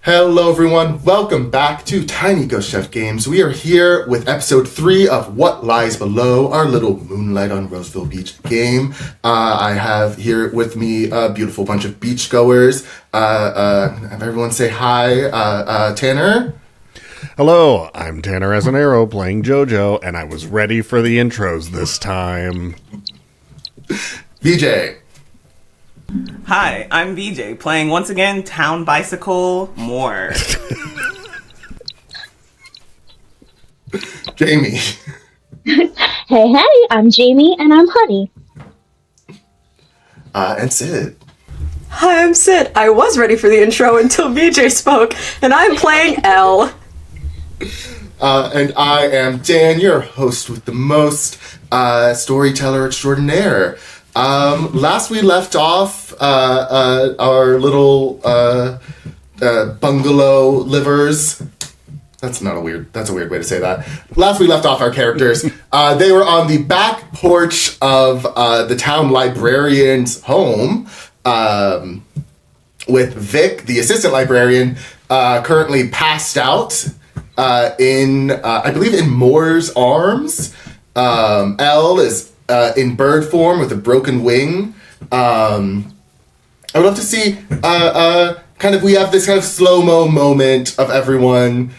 Hello everyone, welcome back to Tiny Ghost Chef Games. We are here with episode 3 of What Lies Below, our little Moonlight on Roseville Beach game. I have here with me a beautiful bunch of beachgoers. Have everyone say hi. Tanner? Hello, I'm Tanner as an Arrow playing JoJo, and I was ready for the intros this time. VJ? Hi, I'm VJ, playing once again Town Bicycle More. Jamie? Hey, I'm Jamie, and I'm Honey. And Sid? Hi, I'm Sid. I was ready for the intro until VJ spoke, and I'm playing Elle. And I am Dan, your host with the most, storyteller extraordinaire. Last we left off, our little, bungalow livers. That's a weird way to say that. Last we left off our characters, they were on the back porch of, the town librarian's home, with Vic, the assistant librarian, currently passed out, I believe in Moore's arms. Elle is in bird form with a broken wing. I would love to see we have this kind of slow-mo moment of everyone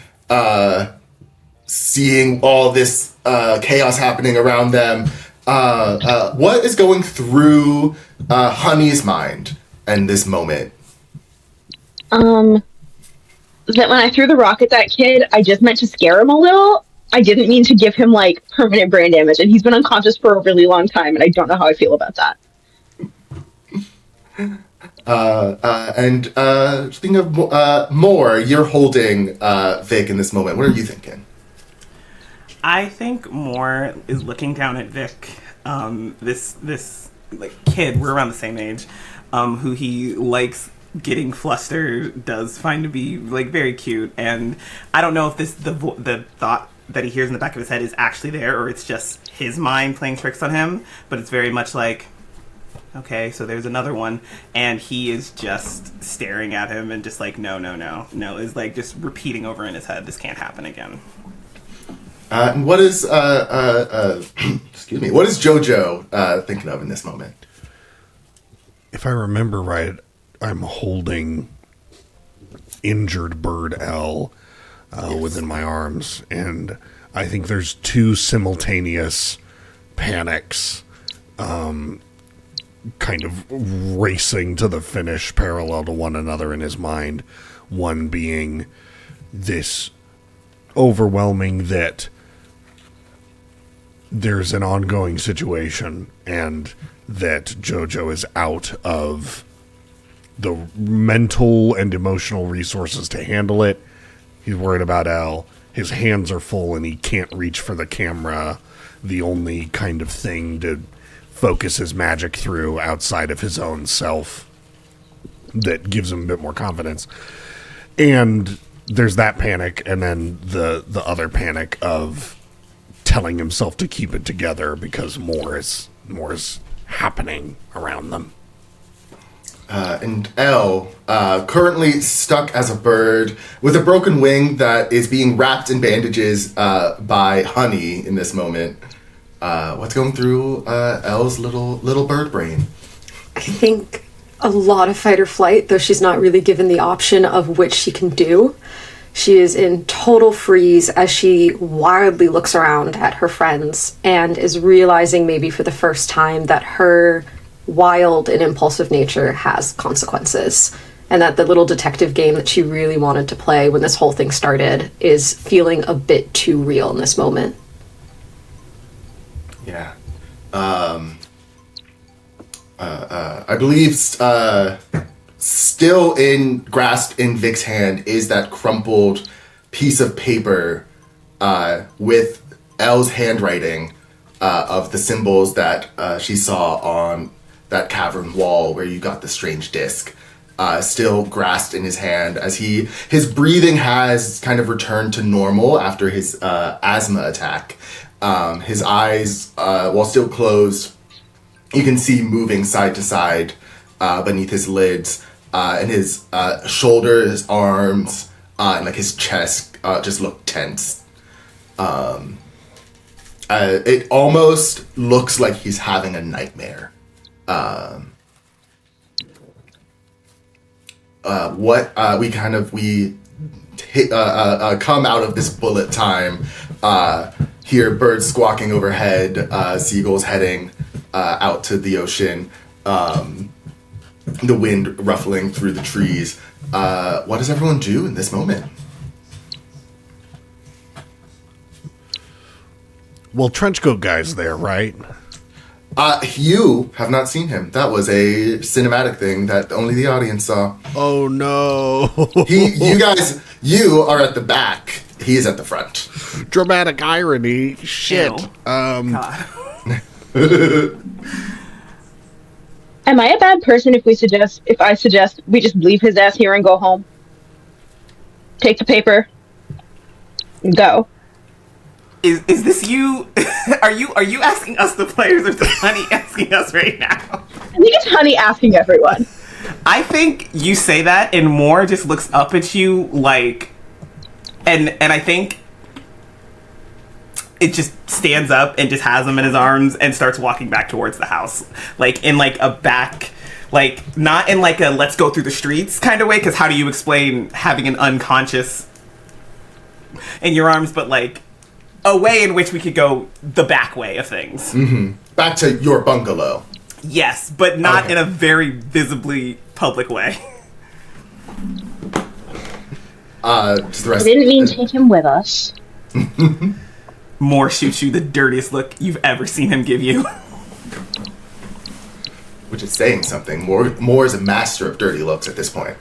seeing all this chaos happening around them. What is going through Honey's mind in this moment? That when I threw the rock at that kid, I just meant to scare him a little. I didn't mean to give him, permanent brain damage, and he's been unconscious for a really long time, and I don't know how I feel about that. Speaking of Moore, you're holding Vic in this moment. What are you thinking? I think Moore is looking down at Vic, this kid, we're around the same age, who he likes getting flustered, does find to be very cute, and I don't know if the thought that he hears in the back of his head is actually there, or it's just his mind playing tricks on him, but it's very much okay, so there's another one, and he is just staring at him and just no, is just repeating over in his head, this can't happen again. And what is excuse me, what is JoJo thinking of in this moment? If I remember right, I'm holding injured bird Elle within my arms, and I think there's two simultaneous panics kind of racing to the finish parallel to one another in his mind. One being this overwhelming that there's an ongoing situation and that JoJo is out of the mental and emotional resources to handle it. He's worried about Elle. His hands are full and he can't reach for the camera, the only kind of thing to focus his magic through outside of his own self that gives him a bit more confidence. And there's that panic, and then the other panic of telling himself to keep it together because more is happening around them. And Elle, currently stuck as a bird with a broken wing that is being wrapped in bandages by Honey in this moment. What's going through Elle's little bird brain? I think a lot of fight or flight, though she's not really given the option of which she can do. She is in total freeze as she wildly looks around at her friends and is realizing maybe for the first time that her wild and impulsive nature has consequences, and that the little detective game that she really wanted to play when this whole thing started is feeling a bit too real in this moment. Yeah. I believe still grasped in Vic's hand is that crumpled piece of paper with Elle's handwriting of the symbols that she saw on that cavern wall where you got the strange disc, still grasped in his hand as his breathing has kind of returned to normal after his asthma attack. His eyes, while still closed, you can see moving side to side beneath his lids. and his shoulder, his arms, and like his chest just look tense. It almost looks like he's having a nightmare. We come out of this bullet time, hear birds squawking overhead, seagulls heading out to the ocean, the wind ruffling through the trees. What does everyone do in this moment? Well, Trenchcoat Guy's there, right? You have not seen him. That was a cinematic thing that only the audience saw. Oh no! You are at the back. He is at the front. Dramatic irony. Shit. Ew. God. Am I a bad person if I suggest we just leave his ass here and go home? Take the paper and go. Is this you? Are you asking us, the players, or is Honey asking us right now? I think it's Honey asking everyone. I think you say that, and Moore just looks up at you like, and I think it just stands up and just has him in his arms and starts walking back towards the house, like in like a back, like not in like a let's go through the streets kind of way, because how do you explain having an unconscious in your arms, but like a way in which we could go the back way of things. Mm-hmm. Back to your bungalow. Yes, but not in a very visibly public way. Just the rest. I didn't mean take him with us. Moore shoots you the dirtiest look you've ever seen him give you. Which is saying something. Moore is a master of dirty looks at this point.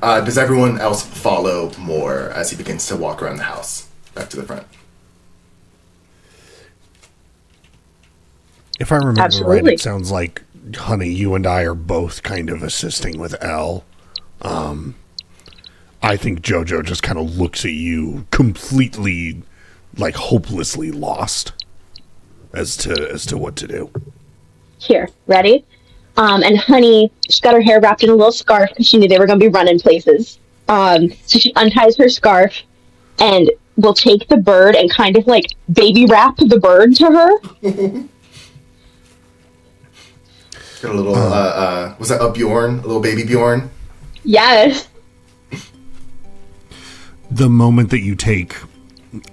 Does everyone else follow Moore as he begins to walk around the house, back to the front? If I remember Absolutely. right, it sounds like, Honey, you and I are both kind of assisting with Elle. I think JoJo just kind of looks at you completely, like, hopelessly lost as to what to do. Here, ready? And Honey, she got her hair wrapped in a little scarf because she knew they were going to be running places. So she unties her scarf and will take the bird and kind of like baby wrap the bird to her. Got a little, was that a Bjorn? A little baby Bjorn? Yes. The moment that you take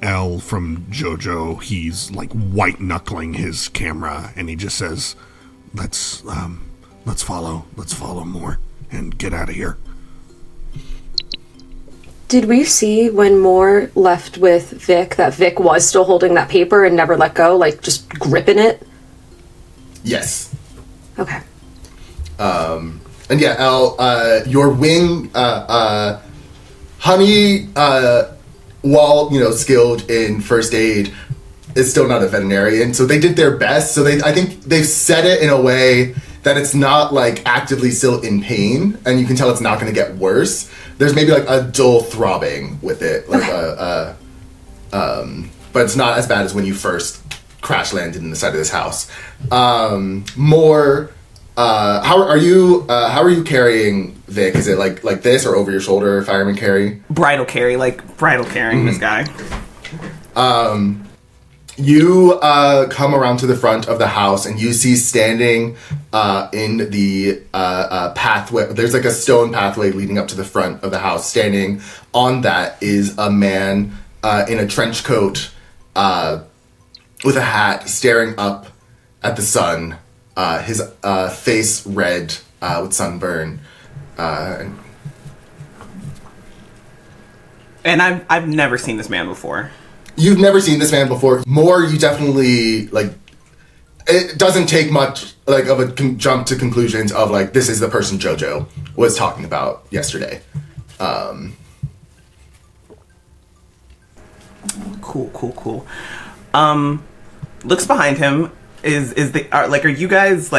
Elle from JoJo, he's like white knuckling his camera, and he just says, "Let's follow Moore and get out of here." Did we see when Moore left with Vic that Vic was still holding that paper and never let go, like just gripping it? Yes. Okay. And yeah, Elle, your wing, Honey, while, skilled in first aid, is still not a veterinarian, so they did their best. So I think they've said it in a way that it's not like actively still in pain, and you can tell it's not going to get worse. There's maybe like a dull throbbing with it, like but it's not as bad as when you first crash landed in the side of this house. More, how are you carrying Vic? Is it like this or over your shoulder, fireman carry? Bridal carrying this guy. You come around to the front of the house, and you see standing in the pathway. There's like a stone pathway leading up to the front of the house. Standing on that is a man in a trench coat with a hat, staring up at the sun. His face red with sunburn. And I've never seen this man before. You've never seen this man before. More, you definitely, it doesn't take much, of a jump to conclusions of, this is the person JoJo was talking about yesterday. Cool. Looks behind him. Are you guys,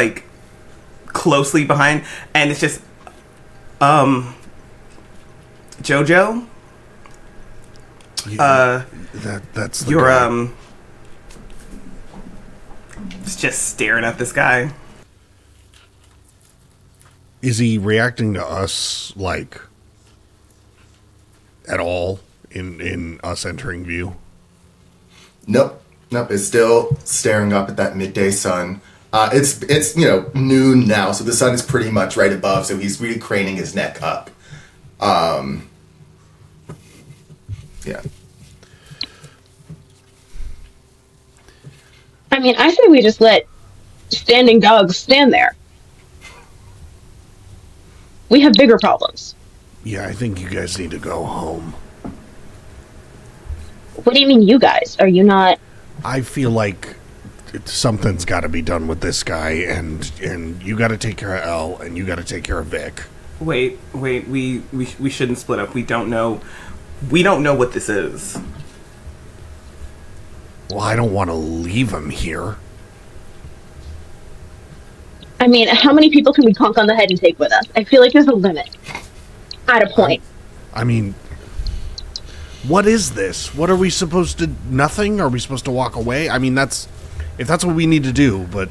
closely behind? And it's just, JoJo? That's the you're guy. Just staring at this guy. Is he reacting to us, like, at all in us entering view? Nope. It's still staring up at that midday sun. It's noon now, so the sun is pretty much right above. So he's really craning his neck up. Yeah. I mean, I say we just let standing dogs stand there. We have bigger problems. Yeah, I think you guys need to go home. What do you mean, you guys? Are you not? I feel like something's got to be done with this guy, and you got to take care of Elle, and you got to take care of Vic. Wait. We shouldn't split up. We don't know what this is. Well, I don't want to leave him here. I mean, how many people can we conk on the head and take with us? I feel like there's a limit. At a point. I mean, what is this? What are we supposed to... Nothing? Are we supposed to walk away? I mean, if that's what we need to do, but...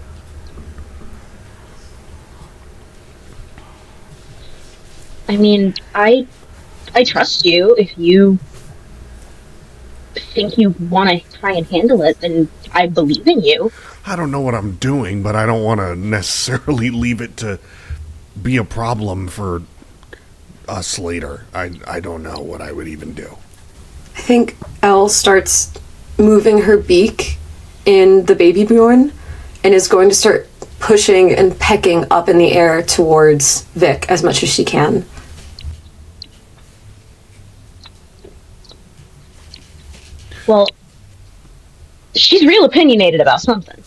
I mean, I trust you. If you think you want to try and handle it, then I believe in you. I don't know what I'm doing, but I don't want to necessarily leave it to be a problem for us later. I don't know what I would even do. I think Elle starts moving her beak in the baby Bjorn and is going to start pushing and pecking up in the air towards Vic as much as she can. Well, she's real opinionated about something.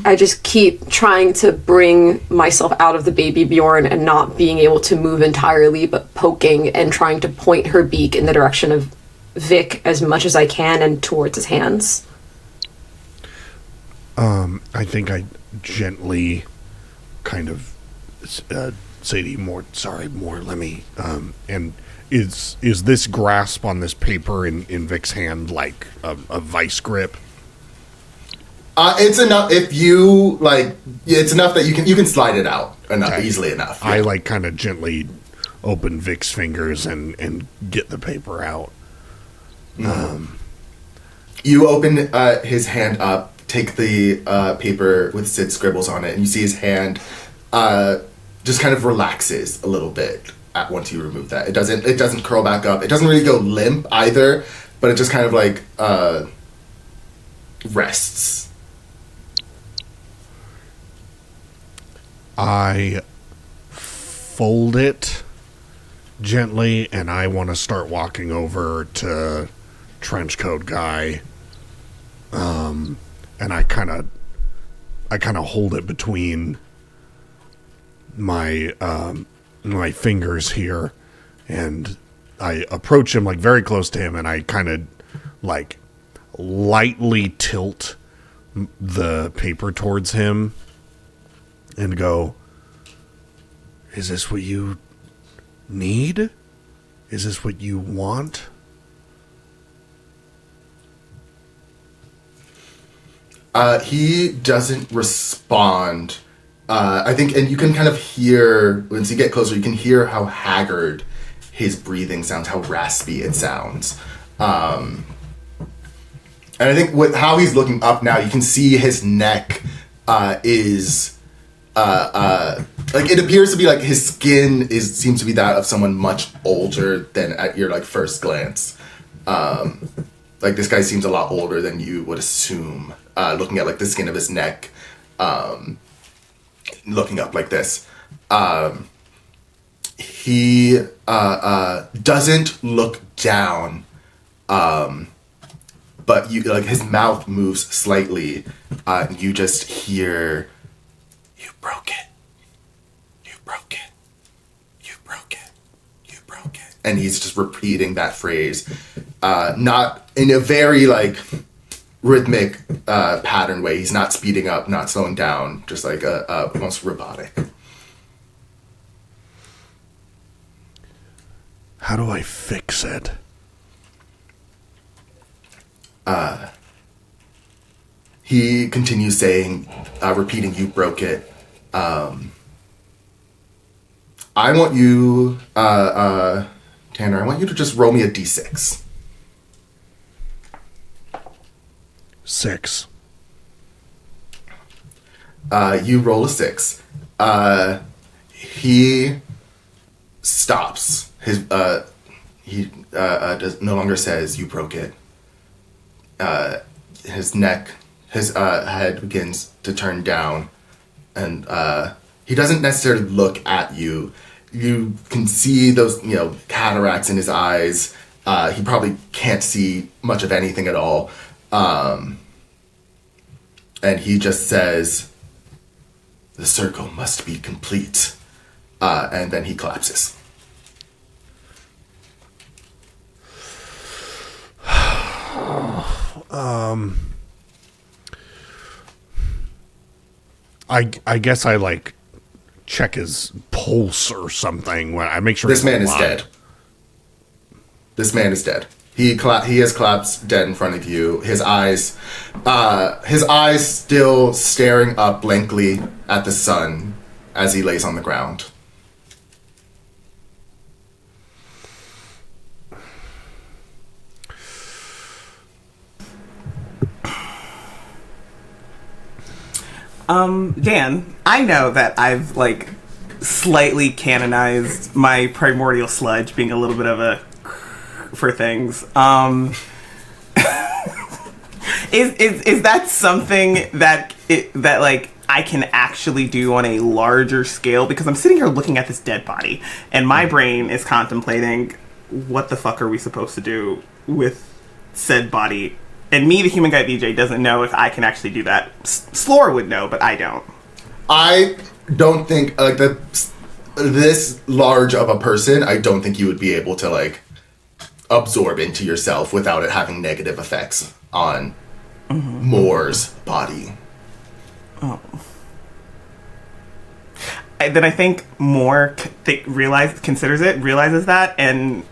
I just keep trying to bring myself out of the baby Bjorn and not being able to move entirely, but poking and trying to point her beak in the direction of Vic as much as I can and towards his hands. I think I gently kind of say to you, more, let me, and is this grasp on this paper in Vic's hand like a vice grip? It's enough if you like. It's enough that you can slide it out easily enough. Yeah. I like kind of gently open Vic's fingers and get the paper out. You open his hand up, take the paper with Sid's scribbles on it, and you see his hand just kind of relaxes a little bit once you remove that. It doesn't curl back up. It doesn't really go limp either, but it just kind of like rests. I fold it gently, and I want to start walking over to Trenchcoat Guy. And I kind of hold it between my my fingers here, and I approach him like very close to him, and I kind of like lightly tilt the paper towards him and go, "Is this what you need? Is this what you want?" He doesn't respond. I think, and you can kind of hear, once you get closer, you can hear how haggard his breathing sounds, how raspy it sounds. And I think with how he's looking up now, you can see his neck is like, it appears to be like his skin seems to be that of someone much older than at your like first glance. Like, this guy seems a lot older than you would assume, looking at like the skin of his neck, looking up like this. He doesn't look down, but you like his mouth moves slightly, and you just hear, "You broke it. You broke it. You broke it. You broke it." And he's just repeating that phrase, not in a very like rhythmic pattern way. He's not speeding up, not slowing down, just like almost robotic. How do I fix it? He continues saying, repeating, "You broke it." I want you, Tanner, I want you to just roll me a d6. 6. You roll a 6. He stops. He no longer says, "You broke it." His head begins to turn down, and he doesn't necessarily look at you. You can see those, cataracts in his eyes. He probably can't see much of anything at all. And he just says, "The circle must be complete." And then he collapses. I guess I check his pulse or something when I make sure This he's man is alive. dead. This man is dead. He has collapsed dead in front of you. His eyes still staring up blankly at the sun as he lays on the ground. Dan, I know that I've slightly canonized my primordial sludge being a little bit of a for things. Is that something that I can actually do on a larger scale? Because I'm sitting here looking at this dead body, and my brain is contemplating, what the fuck are we supposed to do with said body? And me, the human guy BJ, doesn't know if I can actually do that. Slore would know, but I don't. I don't think this large of a person, I don't think you would be able to absorb into yourself without it having negative effects on Moore's body. Oh. Then I think Moore realizes that, and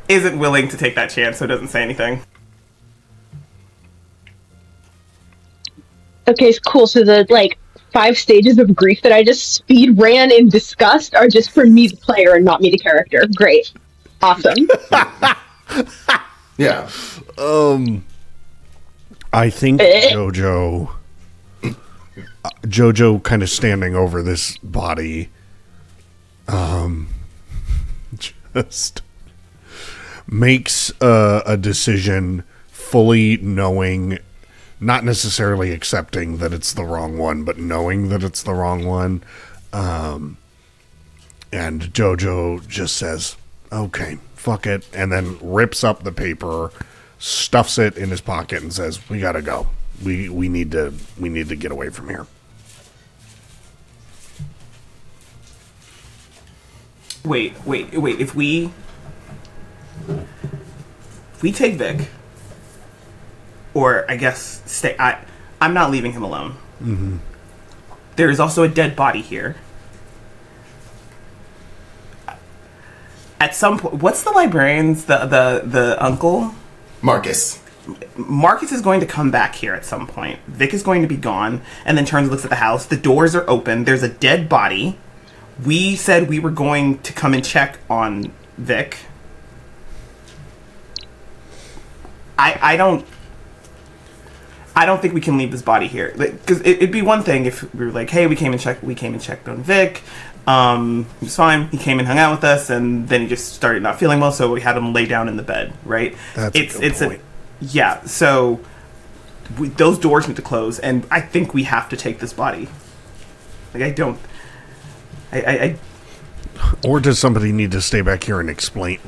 isn't willing to take that chance, so doesn't say anything. Okay, cool. So the 5 stages of grief that I just speed ran in disgust are just for me, the player, and not me, the character. Great, awesome. Yeah. I think Jojo kind of standing over this body, just makes a decision fully knowing, not necessarily accepting that it's the wrong one, but knowing that it's the wrong one. And Jojo just says, "Okay, fuck it," and then rips up the paper, stuffs it in his pocket, and says, "We gotta go. We need to get away from here." Wait. If we take Vic, or I guess stay, I'm not leaving him alone. Mm-hmm. There is also a dead body here. At some point, what's the librarian's, the uncle? Marcus. Marcus is going to come back here at some point. Vic is going to be gone, and then turns and looks at the house. The doors are open. There's a dead body. We said we were going to come and check on Vic. I don't think we can leave this body here, because it'd be one thing if we were like, hey, we came and checked on Vic. He was fine. He came and hung out with us, and then he just started not feeling well, so we had him lay down in the bed. Right? That's a good point. Yeah. So those doors need to close, and I think we have to take this body. Or does somebody need to stay back here and explain?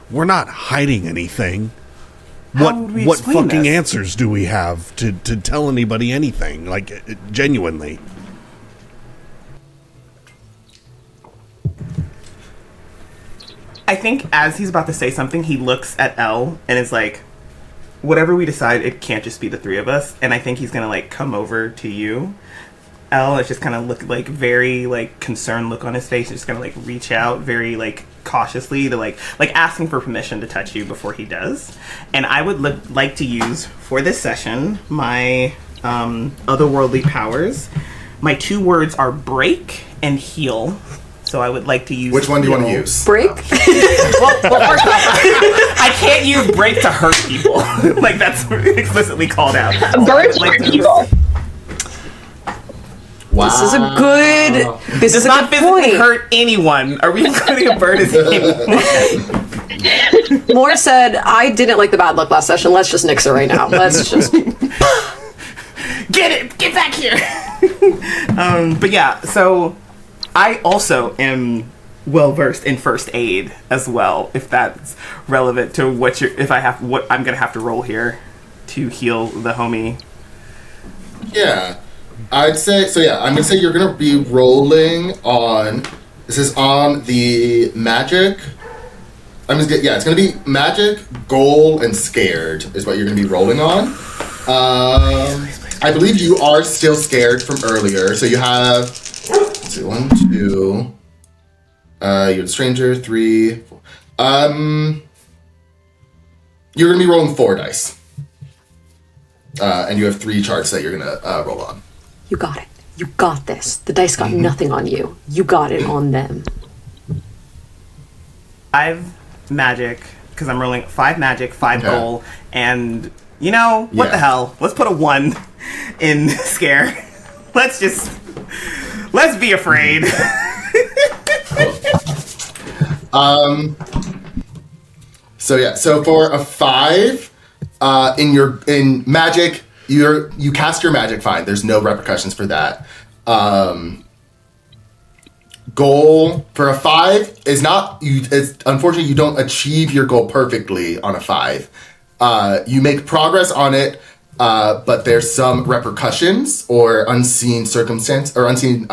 We're not hiding anything. What fucking answers do we have to tell anybody anything? Genuinely. I think as he's about to say something, he looks at Elle and is like, whatever we decide, it can't just be the 3 of us. And I think he's going to come over to you. Elle is just kind of look very concerned look on his face. He's just going to reach out very cautiously to asking for permission to touch you before he does. And I would like to use for this session my otherworldly powers. My 2 words are break and heal. So I would like to use... Which one do you want to use? Break? Well, first off, I can't use break to hurt people. Like, that's explicitly called out. Birds hurt people. Wow. This is a good... This Does is not a good physically point. hurt anyone. Are we including a bird as anyone? Moore said, I didn't like the bad luck last session. Let's just nix it right now. Let's just... Get it! Get back here! But yeah, so I also am well versed in first aid as well, if that's relevant to what I'm gonna have to roll here to heal the homie. Yeah. I'd say, so yeah, I'm going to say you're going to be rolling on, this is on the magic, it's going to be magic, goal, and scared is what you're going to be rolling on. I believe you are still scared from earlier, so you have, let's see, 1, 2, you're the stranger, 3, 4. You're going to be rolling 4 dice. And you have 3 charts that you're going to roll on. You got it. You got this. The dice got nothing on you. You got it on them. 5 magic, because I'm rolling 5 magic, 5 goal, and what the hell? Let's put a 1 in scare. Let's be afraid. So for a 5, in magic, you cast your magic, fine. There's no repercussions for that. Goal for a 5 is not unfortunately you don't achieve your goal perfectly on a 5. You make progress on it, but there's some repercussions or unseen circumstance or unseen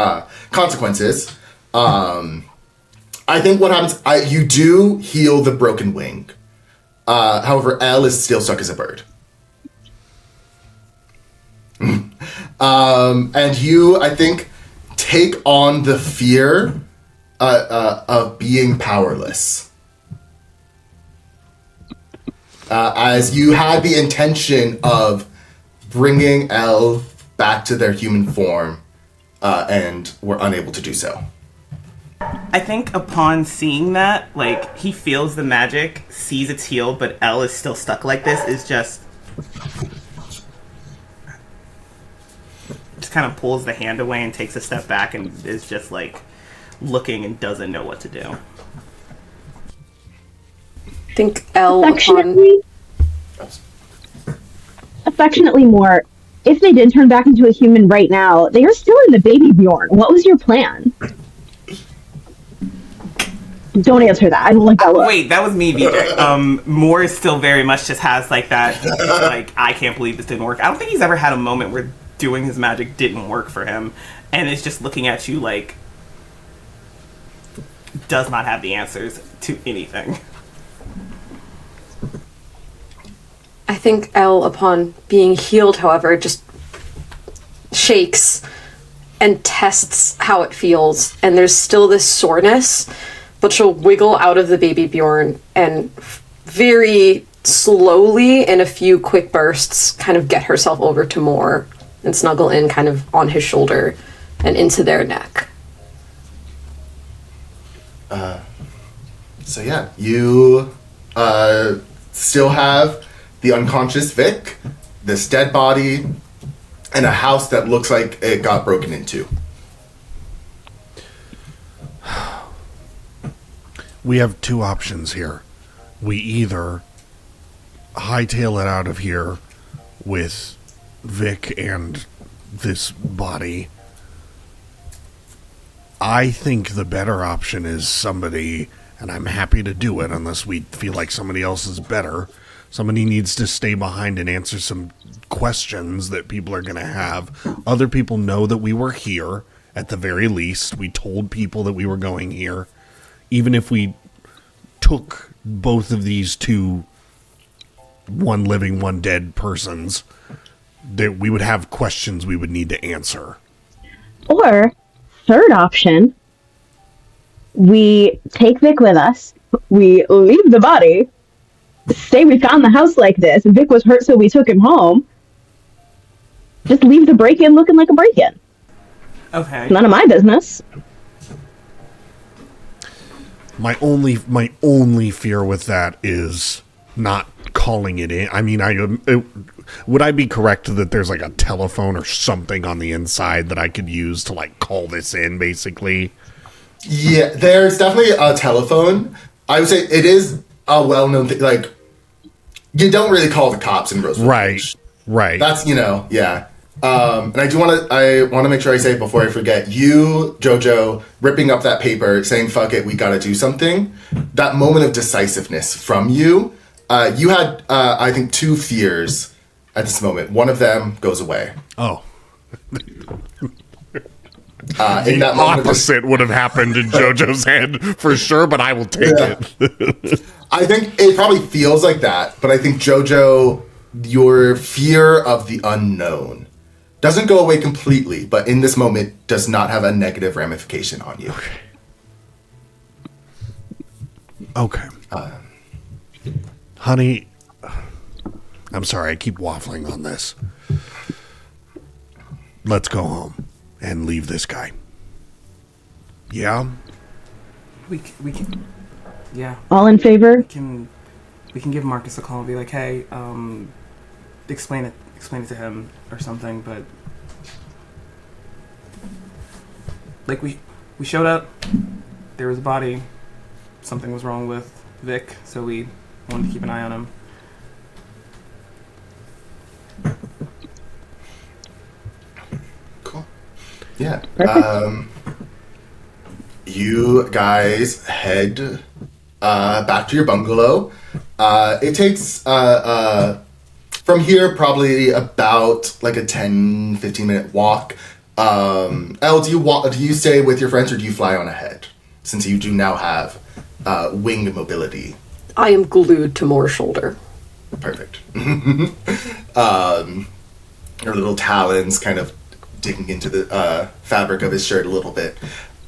consequences. I think what happens, you do heal the broken wing. However, Elle is still stuck as a bird. And you, I think, take on the fear of being powerless. As you had the intention of bringing Elle back to their human form, and were unable to do so. I think upon seeing that, like, he feels the magic, sees it's healed, but Elle is still stuck like this, is just kind of pulls the hand away and takes a step back and is just, like, looking and doesn't know what to do. I think Elle affectionately more, if they did turn back into a human right now, they are still in the baby Bjorn. What was your plan? Don't answer that. I don't like that look. Wait, that was me, VJ. Moore still very much just has, like, that, like, I can't believe this didn't work. I don't think he's ever had a moment where doing his magic didn't work for him, and is just looking at you like does not have the answers to anything. I think Elle, upon being healed, however, just shakes and tests how it feels, and there's still this soreness, but she'll wiggle out of the baby Bjorn and very slowly, in a few quick bursts, kind of get herself over to Moore and snuggle in kind of on his shoulder and into their neck. So yeah, you still have the unconscious Vic, this dead body, and a house that looks like it got broken into. We have 2 options here. We either hightail it out of here with Vic and this body. I think the better option is somebody, and I'm happy to do it unless we feel like somebody else is better. Somebody needs to stay behind and answer some questions that people are going to have. Other people know that we were here, at the very least. We told people that we were going here. Even if we took both of these 2, one living, one dead persons, that we would have questions we would need to answer. Or, third option, we take Vic with us, we leave the body, say we found the house like this, Vic was hurt so we took him home, just leave the break-in looking like a break-in. Okay. None of my business. My only fear with that is not calling it in. I mean, would I be correct that there's like a telephone or something on the inside that I could use to like call this in, basically? Yeah, there's definitely a telephone. I would say it is a well-known thing. Like, you don't really call the cops in Roseville Beach. Right. That's, yeah. And I want to make sure I say it before I forget. You, Jojo, ripping up that paper, saying, fuck it, we gotta do something. That moment of decisiveness from you, you had, I think, 2 fears at this moment. One of them goes away. Oh. In that opposite would have happened in Jojo's head for sure, but I will take it. I think it probably feels like that, but I think Jojo, your fear of the unknown doesn't go away completely, but in this moment does not have a negative ramification on you. Okay. Honey, I'm sorry, I keep waffling on this. Let's go home and leave this guy. Yeah? We can, yeah. All in favor? We can give Marcus a call and be like, hey, explain it to him or something, but like we showed up, there was a body, something was wrong with Vic, so we wanted to keep an eye on him. Cool. Yeah. You guys head back to your bungalow. It takes from here probably about like a 10-15 minute walk. Elle, do you stay with your friends or do you fly on ahead, since you do now have wing mobility? I am glued to Moore's shoulder. Perfect. Her little talons kind of digging into the fabric of his shirt a little bit.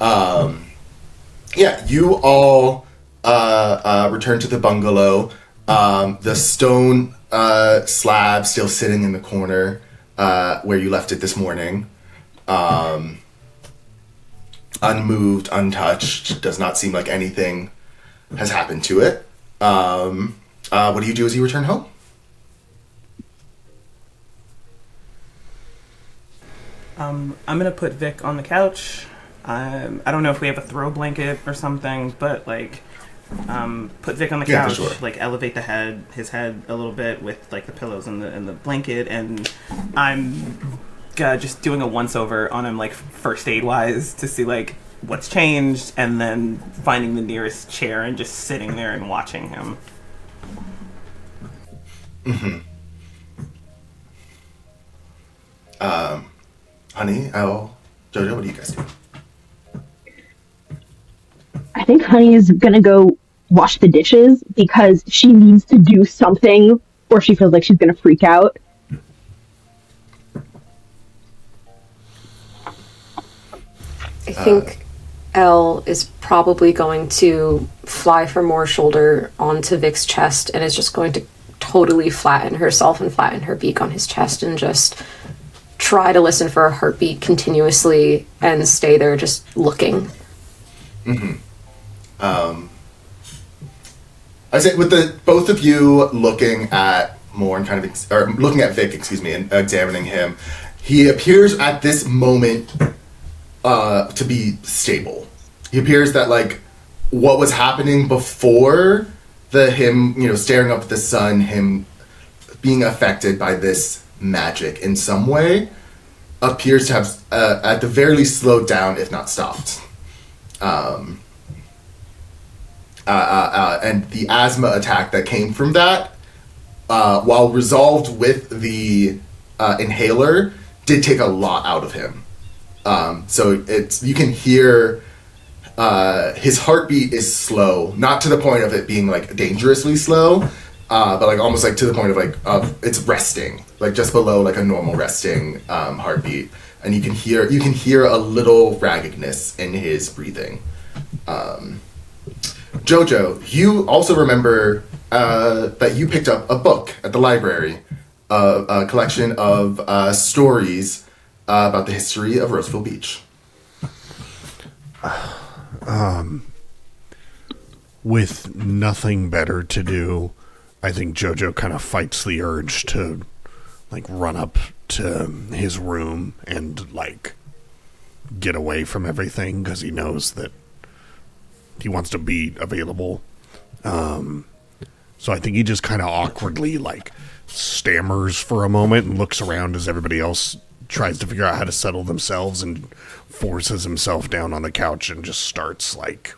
Yeah, you all return to the bungalow. The stone slab still sitting in the corner where you left it this morning. Unmoved, untouched, does not seem like anything has happened to it. What do you do as you return home? I'm gonna put Vic on the couch. I don't know if we have a throw blanket or something, but like, put Vic on the couch, sure. like elevate his head a little bit with like the pillows and the blanket, and I'm just doing a once over on him, like first aid wise, to see like what's changed, and then finding the nearest chair and just sitting there and watching him. Mm-hmm. Honey, Elle, Jojo, what do you guys do? I think Honey is gonna go wash the dishes because she needs to do something or she feels like she's gonna freak out. I think Elle is probably going to fly from Moore's shoulder onto Vic's chest and is just going to totally flatten herself and flatten her beak on his chest and just try to listen for a heartbeat continuously and stay there just looking. Mm-hmm. I say with the both of you looking at Moore and kind of or looking at Vic, and examining him, he appears at this moment to be stable. He appears that like what was happening before him staring up at the sun, him being affected by this magic in some way, appears to have at the very least slowed down, if not stopped. And the asthma attack that came from that, while resolved with the inhaler, did take a lot out of him. So you can hear his heartbeat is slow, not to the point of it being like dangerously slow, but like almost like to the point of like it's resting, like just below like a normal resting heartbeat, and you can hear a little raggedness in his breathing. Jojo, you also remember that you picked up a book at the library, a collection of stories about the history of Roseville Beach. with nothing better to do, I think Jojo kind of fights the urge to, like, run up to his room and, like, get away from everything because he knows that he wants to be available. So I think he just kind of awkwardly, like, stammers for a moment and looks around as everybody else tries to figure out how to settle themselves, and forces himself down on the couch and just starts, like,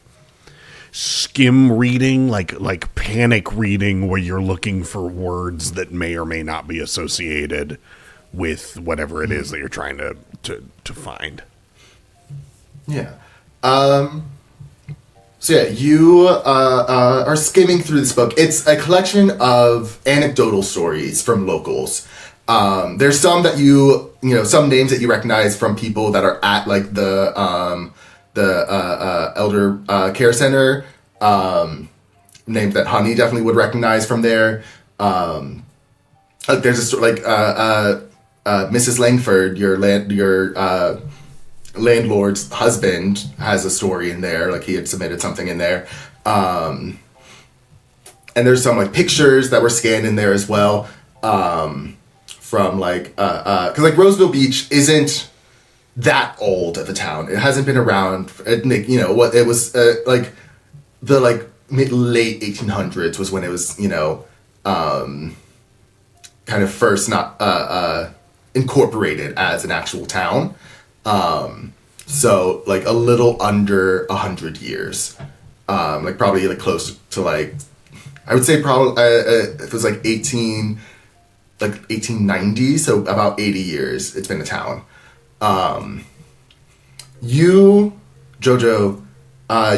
skim reading, like panic reading, where you're looking for words that may or may not be associated with whatever it is that you're trying to find. Yeah. So yeah, you are skimming through this book. It's a collection of anecdotal stories from locals. There's some that some names that you recognize from people that are at, like, the elder care center. Names that Honey definitely would recognize from there. There's a story, like, Mrs. Langford, your landlord's husband, has a story in there. Like, he had submitted something in there. And there's some, like, pictures that were scanned in there as well. From, like, because, like, Roseville Beach isn't that old of a town. It hasn't been around. It was like the, like, late 1800s was when it was, kind of first not incorporated as an actual town. So, like, a little under 100 years. Like, probably, like, close to, like, I would say probably if it was like 1890, so about 80 years it's been a town. Jojo,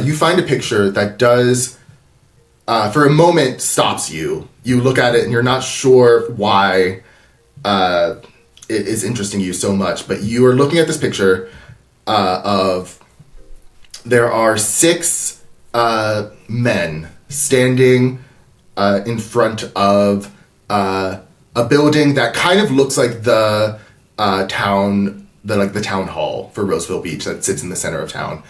you find a picture that does, for a moment, stops you. You look at it and you're not sure why it is interesting you so much, but you are looking at this picture there are 6 men standing in front of a building that kind of looks like the town hall for Roseville Beach that sits in the center of town,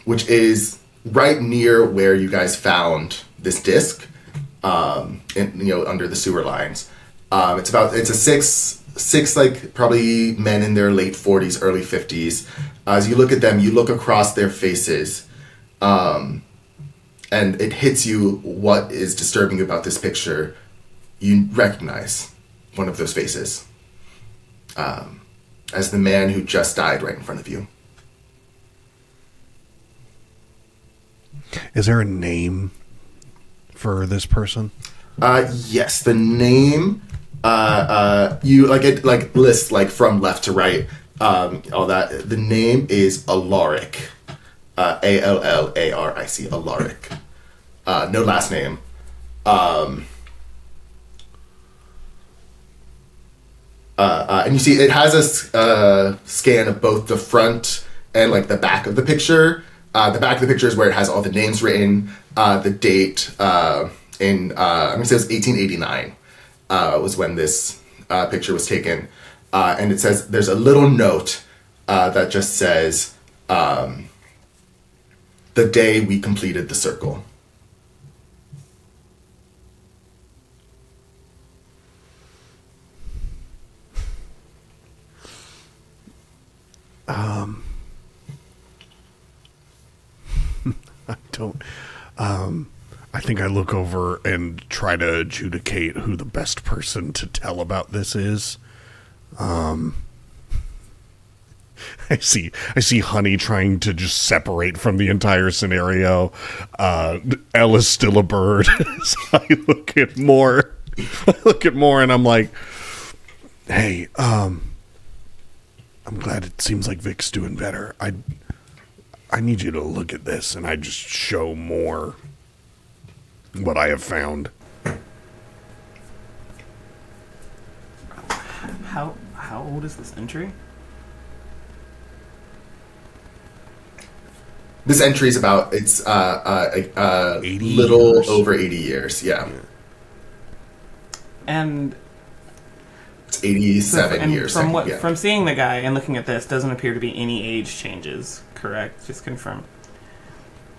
which is right near where you guys found this disc, under the sewer lines. It's a six like probably men in their late 40s, early 50s. As you look at them, you look across their faces, and it hits you what is disturbing about this picture. You recognize one of those faces as the man who just died right in front of you. Is there a name for this person? Yes, the name. You it lists like from left to right. All that. The name is Alaric. Allaric. Alaric. No last name. And you see it has a scan of both the front and like the back of the picture. The back of the picture is where it has all the names written. The date I'm gonna say it was 1889 was when this picture was taken. And it says there's a little note that just says the day we completed the circle. I think I look over and try to adjudicate who the best person to tell about this is. I see Honey trying to just separate from the entire scenario. Ella's still a bird. So I look at more and I'm like, hey, I'm glad it seems like Vic's doing better. I need you to look at this, and I just show more what I have found. How old is this entry? This entry is about 80 little years. Over 80 years. Yeah. And 87 and years. From yeah. from seeing the guy and looking at this, doesn't appear to be any age changes. Correct? Just confirm.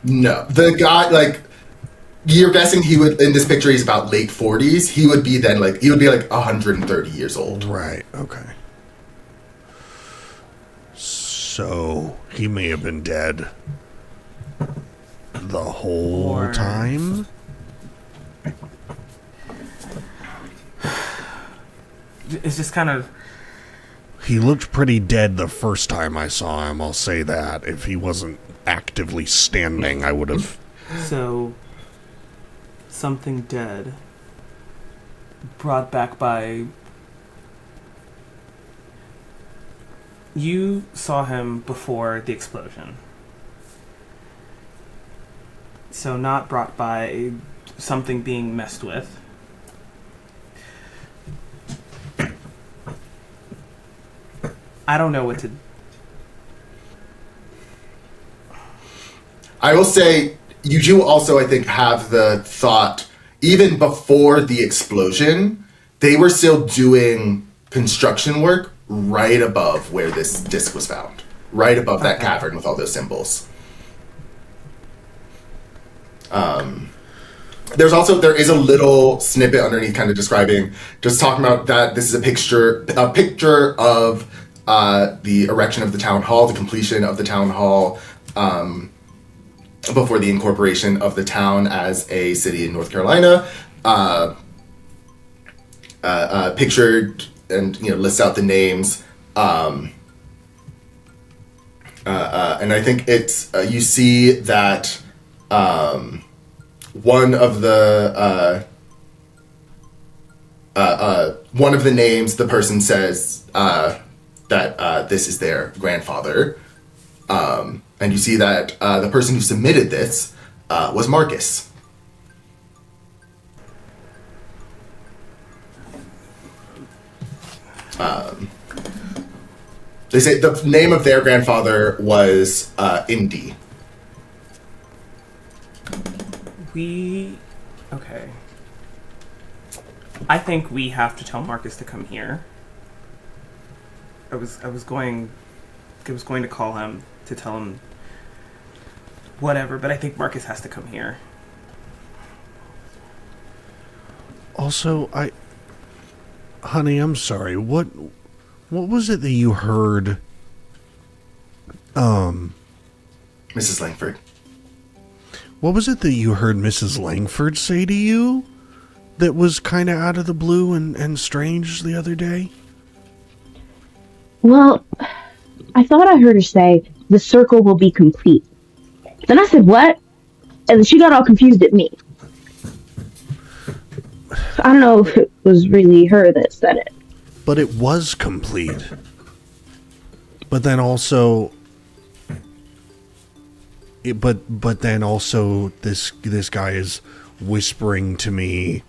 No, the guy, like, you're guessing he would, in this picture, he's about late 40s. He would be then, like, 130 years old. Right, okay. So, he may have been dead the whole time? It's just kind of... He looked pretty dead the first time I saw him, I'll say that. If he wasn't actively standing, I would have... So, something dead brought back by... You saw him before the explosion. So not brought by something being messed with. I don't know what to... I will say, you do also, I think, have the thought, even before the explosion, they were still doing construction work right above where this disc was found. Right above that cavern with all those symbols. There is a little snippet underneath kind of describing, just talking about that this is a picture of the erection of the town hall, the completion of the town hall, before the incorporation of the town as a city in North Carolina. Pictured and lists out the names. And I think it's you see that one of the names, the person says that this is their grandfather, and you see that the person who submitted this was Marcus. They say the name of their grandfather was Indy. Okay. I think we have to tell Marcus to come here. I was going to call him to tell him whatever, but I think Marcus has to come here. Also, honey, I'm sorry. What was it that you heard? Mrs. Langford. What was it that you heard Mrs. Langford say to you that was kind of out of the blue and strange the other day? Well, I thought I heard her say, the circle will be complete. Then I said, what? And she got all confused at me. I don't know if it was really her that said it. But it was complete. But then also... But then also this guy is whispering to me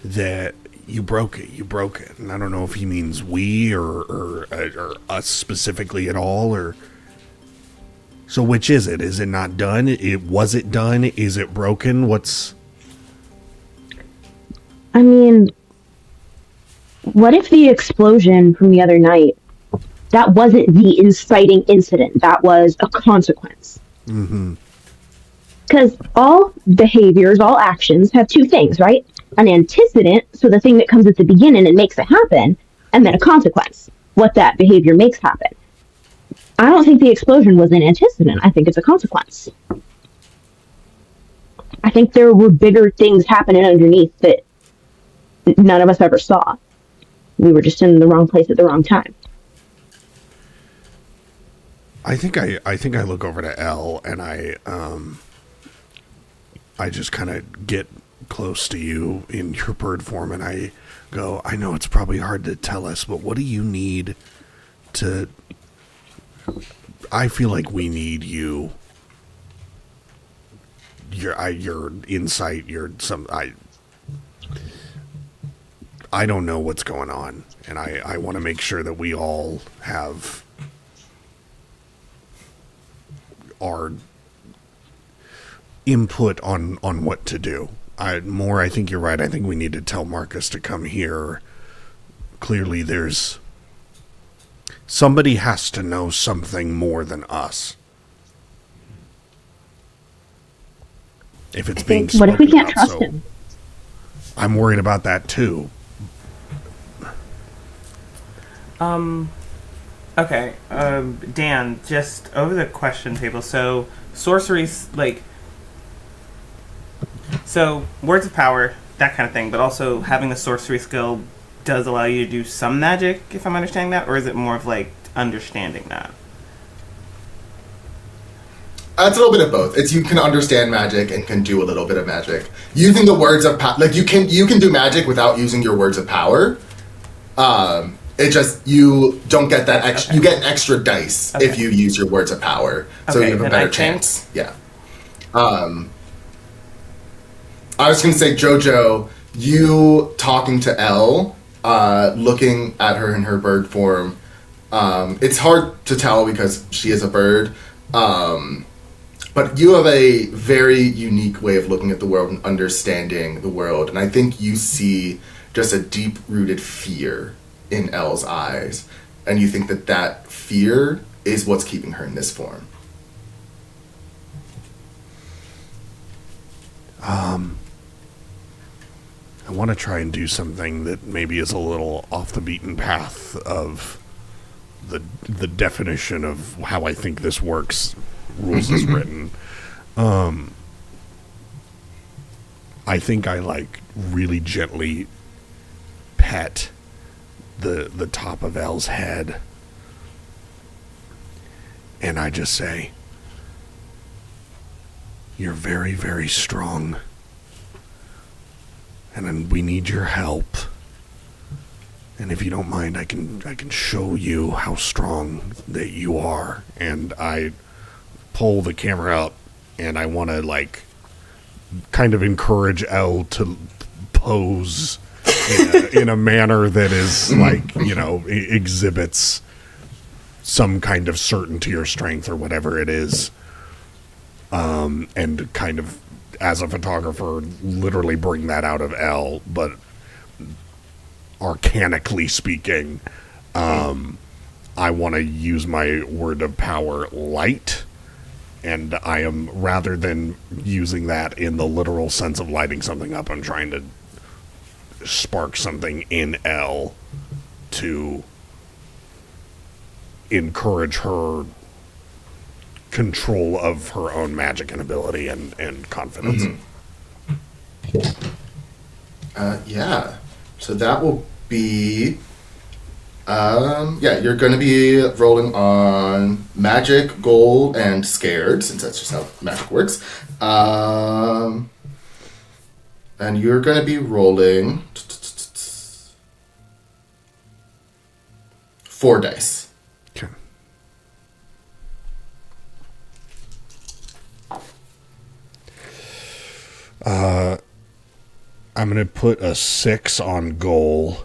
that you broke it. And I don't know if he means we or us specifically at all, or... So which is it? Is it not done? Was it done? Is it broken? I mean, what if the explosion from the other night, that wasn't the inciting incident, that was a consequence? Mm-hmm. Because all behaviors, all actions have two things, right? An antecedent, so the thing that comes at the beginning and makes it happen, and then a consequence, what that behavior makes happen. I don't think the explosion was an antecedent. I think it's a consequence. I think there were bigger things happening underneath that none of us ever saw. We were just in the wrong place at the wrong time. I think I look over to Elle and I just kind of get close to you in your bird form and I go, I know it's probably hard to tell us, but what do you need to... I feel like we need you. Your insight, I don't know what's going on, and I want to make sure that we all have our input on what to do. I think you're right. I think we need to tell Marcus to come here clearly there's somebody has to know something more than us. If it's being What if we spoken can't about, trust him? I'm worried about that too. Okay, Dan, just over the question table. So, sorcery's like, so words of power, that kind of thing, but also having the sorcery skill does allow you to do some magic, if I'm understanding that, or is it more of like understanding that? It's a little bit of both. It's you can understand magic and can do a little bit of magic using the words of power. Like you can do magic without using your words of power. It just you don't get that extra. You get an extra dice if you use your words of power, so you have a better chance. Yeah. I was gonna say, Jojo, you talking to Elle, looking at her in her bird form. It's hard to tell because she is a bird. But you have a very unique way of looking at the world and understanding the world. And I think you see just a deep-rooted fear in Elle's eyes. And you think that that fear is what's keeping her in this form. I want to try and do something that maybe is a little off the beaten path of the definition of how I think this works. Rules is written. I think I like really gently pet the top of Elle's head, and I just say, "You're very, very strong, and we need your help. And if you don't mind, I can show you how strong that you are." And I pull the camera up, and I want to like kind of encourage Elle to pose in a manner that is like, you know, exhibits some kind of certainty or strength or whatever it is, and kind of as a photographer literally bring that out of Elle, but arcanically speaking, I want to use my word of power, light. And I am, rather than using that in the literal sense of lighting something up, I'm trying to spark something in Elle to encourage her control of her own magic and ability and confidence. Yeah. So that will be... you're going to be rolling on magic, gold, and scared, since that's just how magic works. And you're going to be rolling 4 dice. Okay. I'm going to put a 6 on goal.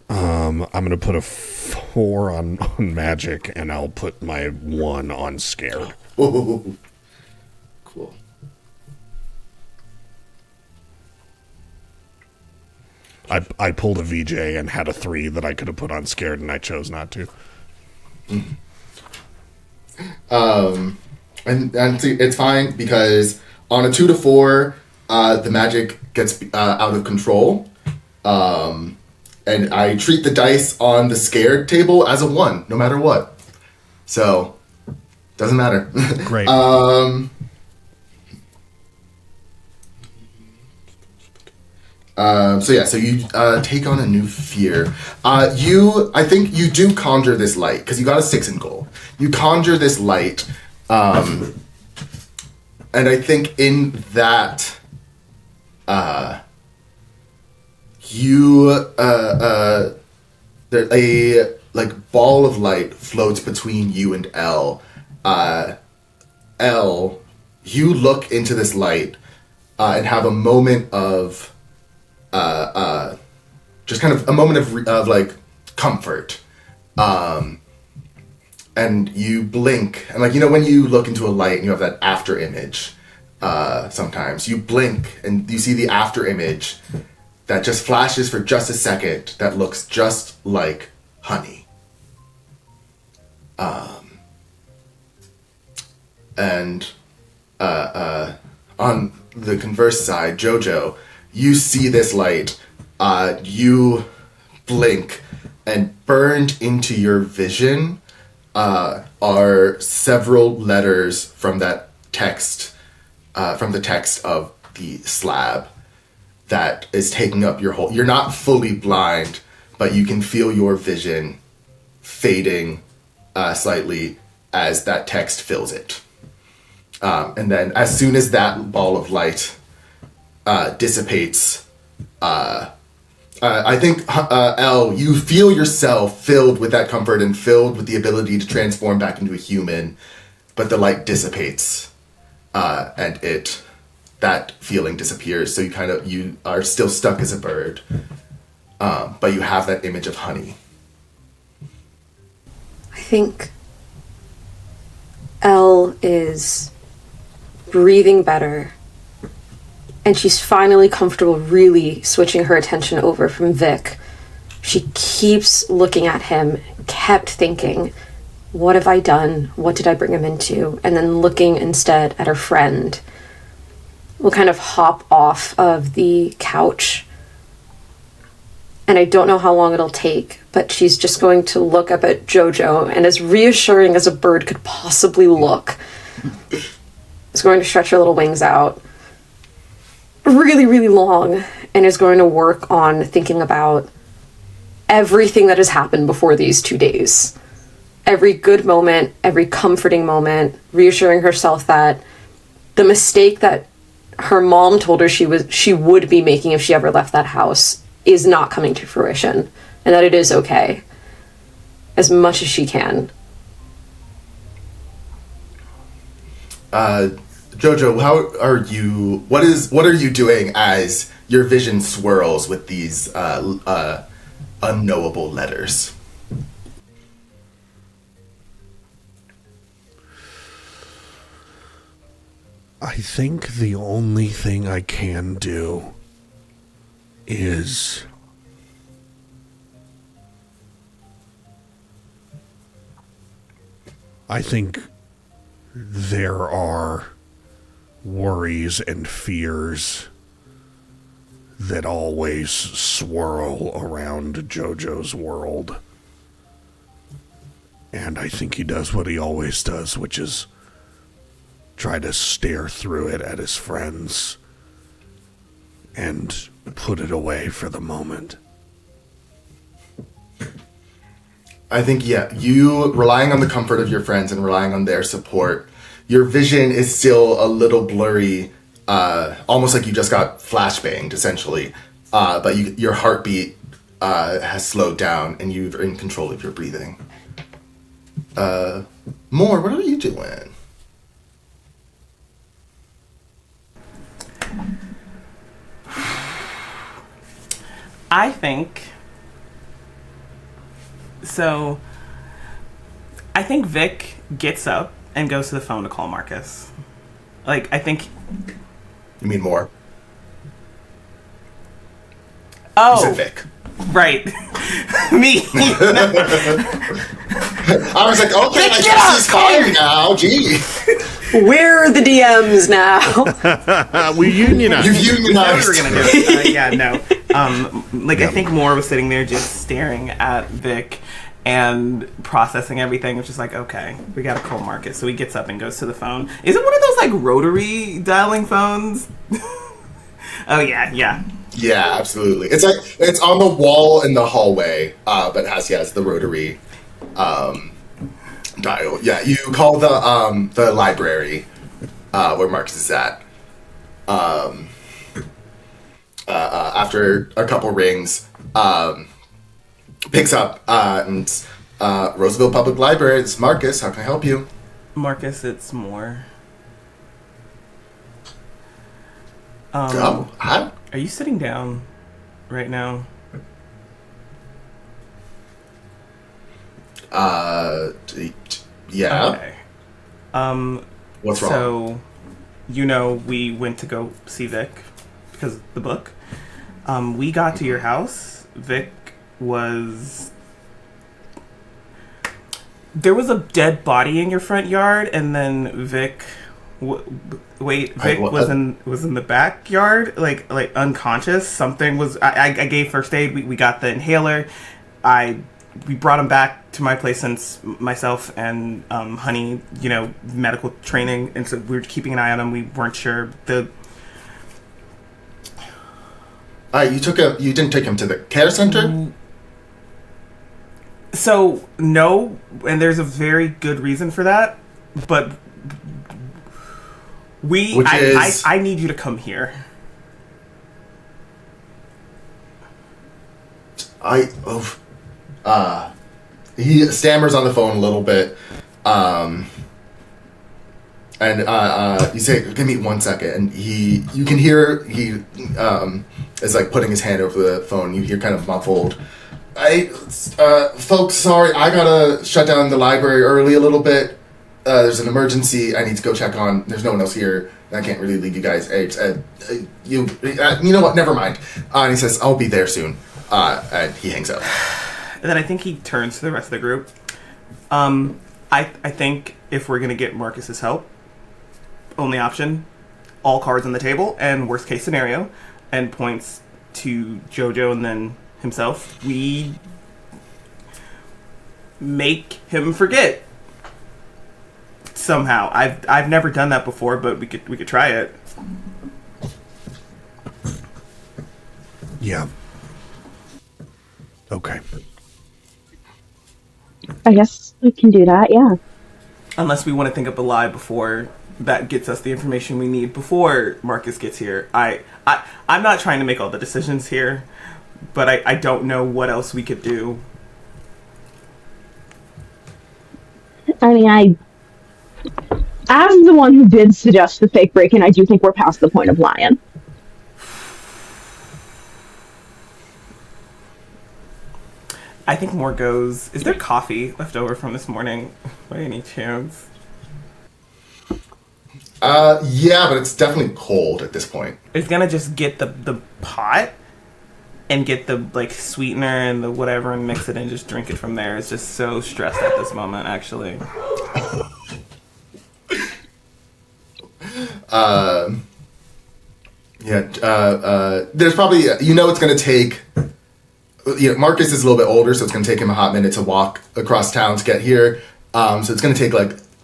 I'm going to put a 4 on magic, and I'll put my 1 on scared. Ooh. Cool. I pulled a VJ and had a 3 that I could have put on scared, and I chose not to. And see, it's fine because on a 2 to 4, the magic gets out of control. And I treat the dice on the scared table as a 1, no matter what. So, doesn't matter. Great. So you take on a new fear. I think you do conjure this light, because you got a 6 in gold. You conjure this light, and I think in that, a like ball of light floats between you and Elle. Elle, you look into this light and have a moment of just kind of a moment of like comfort, and you blink, and like, you know, when you look into a light and you have that after image, sometimes you blink and you see the after image, that just flashes for just a second that looks just like honey. And on the converse side, Jojo, you see this light, you blink, and burned into your vision are several letters from that text, from the text of the slab that is taking up your whole... You're not fully blind, but you can feel your vision fading slightly as that text fills it. And then as soon as that ball of light dissipates, I think, Elle, you feel yourself filled with that comfort and filled with the ability to transform back into a human, but the light dissipates, and that feeling disappears, so you are still stuck as a bird, but you have that image of honey. I think Elle is breathing better, and she's finally comfortable really switching her attention over from Vic. She keeps looking at him, kept thinking, what have I done? What did I bring him into? And then looking instead at her friend. Will kind of hop off of the couch. And I don't know how long it'll take, but she's just going to look up at Jojo, and as reassuring as a bird could possibly look, is going to stretch her little wings out really, really long, and is going to work on thinking about everything that has happened before these 2 days. Every good moment, every comforting moment, reassuring herself that the mistake that her mom told her she would be making if she ever left that house is not coming to fruition, and that it is okay, as much as she can. Jojo, what are you doing as your vision swirls with these unknowable letters? I think the only thing I can do is I think there are worries and fears that always swirl around Jojo's world. And I think he does what he always does, which is try to stare through it at his friends and put it away for the moment. I think, you relying on the comfort of your friends and relying on their support, your vision is still a little blurry, almost like you just got flashbanged, essentially. But your heartbeat has slowed down, and you're in control of your breathing. More, what are you doing? I think Vic gets up and goes to the phone to call Marcus. Like, I think... You mean more? Oh! You said Vic. Right. Me. I was like, okay, I guess he's calling now. Gee. Where are the DMs now? We unionized. You've unionized. We were gonna do it. Yeah, no. I think Moore was sitting there just staring at Vic and processing everything, which is like, okay, we gotta call Marcus. So he gets up and goes to the phone. Is it one of those like rotary dialing phones? Oh yeah. Yeah, absolutely. It's like it's on the wall in the hallway, but it has the rotary dial. Yeah, you call the library where Marcus is at. After a couple rings, picks up and Roseville Public Library. It's Marcus. How can I help you? Marcus, it's Moore. Hi. Are you sitting down right now? Yeah. Okay. What's wrong? So, we went to go see Vic because of the book. We got to your house. Vic was... There was a dead body in your front yard, and then Vic... Vic was in the backyard, like unconscious. Something was... I gave first aid. We got the inhaler. We brought him back to my place since myself and Honey, medical training, and so we were keeping an eye on him. We weren't sure you didn't take him to the care center? So no, and there's a very good reason for that, but I need you to come here. He stammers on the phone a little bit, and you say, "Give me 1 second," and you can hear he is like putting his hand over the phone. You hear kind of muffled, folks, sorry, I gotta shut down the library early a little bit. There's an emergency. I need to go check on. There's no one else here. I can't really leave you guys. You know what? Never mind." And he says, "I'll be there soon." And he hangs up. And then I think he turns to the rest of the group. I think if we're gonna get Marcus's help, only option, all cards on the table, and worst case scenario, and points to JoJo and then himself. We make him forget somehow. I've never done that before, but we could try it. Yeah. Okay. I guess we can do that, yeah. Unless we want to think up a lie before that gets us the information we need before Marcus gets here. I'm not trying to make all the decisions here, but I don't know what else we could do. I mean, as the one who did suggest the fake break-in, I do think we're past the point of lying. I think more goes... Is there coffee left over from this morning, by any chance? Yeah, but it's definitely cold at this point. It's gonna just get the pot and get the, sweetener and the whatever and mix it and just drink it from there. It's just so stressed at this moment, actually. There's probably... it's gonna take... Marcus is a little bit older, so it's going to take him a hot minute to walk across town to get here. So it's going to take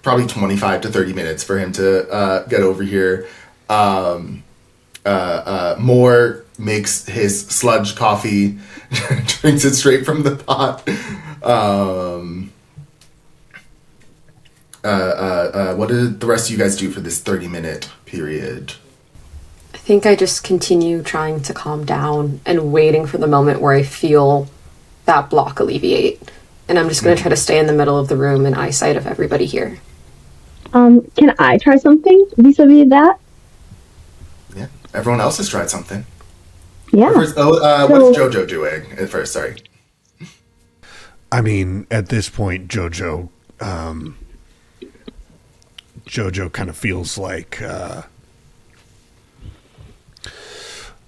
probably 25 to 30 minutes for him to get over here. Moore makes his sludge coffee, drinks it straight from the pot. What did the rest of you guys do for this 30-minute period? I think I just continue trying to calm down and waiting for the moment where I feel that block alleviate. And I'm just going to try to stay in the middle of the room in eyesight of everybody here. Can I try something vis-a-vis that? Yeah, everyone else has tried something. Yeah. What's JoJo doing at first? Sorry. I mean, at this point, JoJo kind of feels like...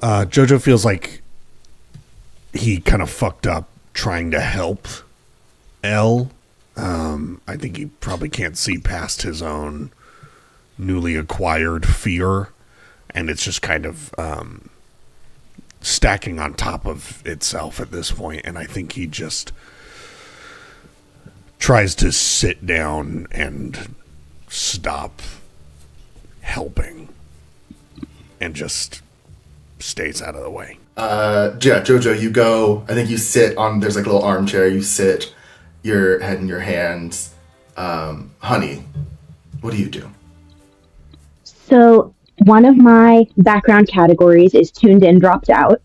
JoJo feels like he kind of fucked up trying to help Elle. I think he probably can't see past his own newly acquired fear, and it's just kind of stacking on top of itself at this point, and I think he just tries to sit down and stop helping and just stays out of the way. JoJo, you go. I think you sit on. There's a little armchair. You sit, your head in your hands. Honey, what do you do? So one of my background categories is tuned in, dropped out,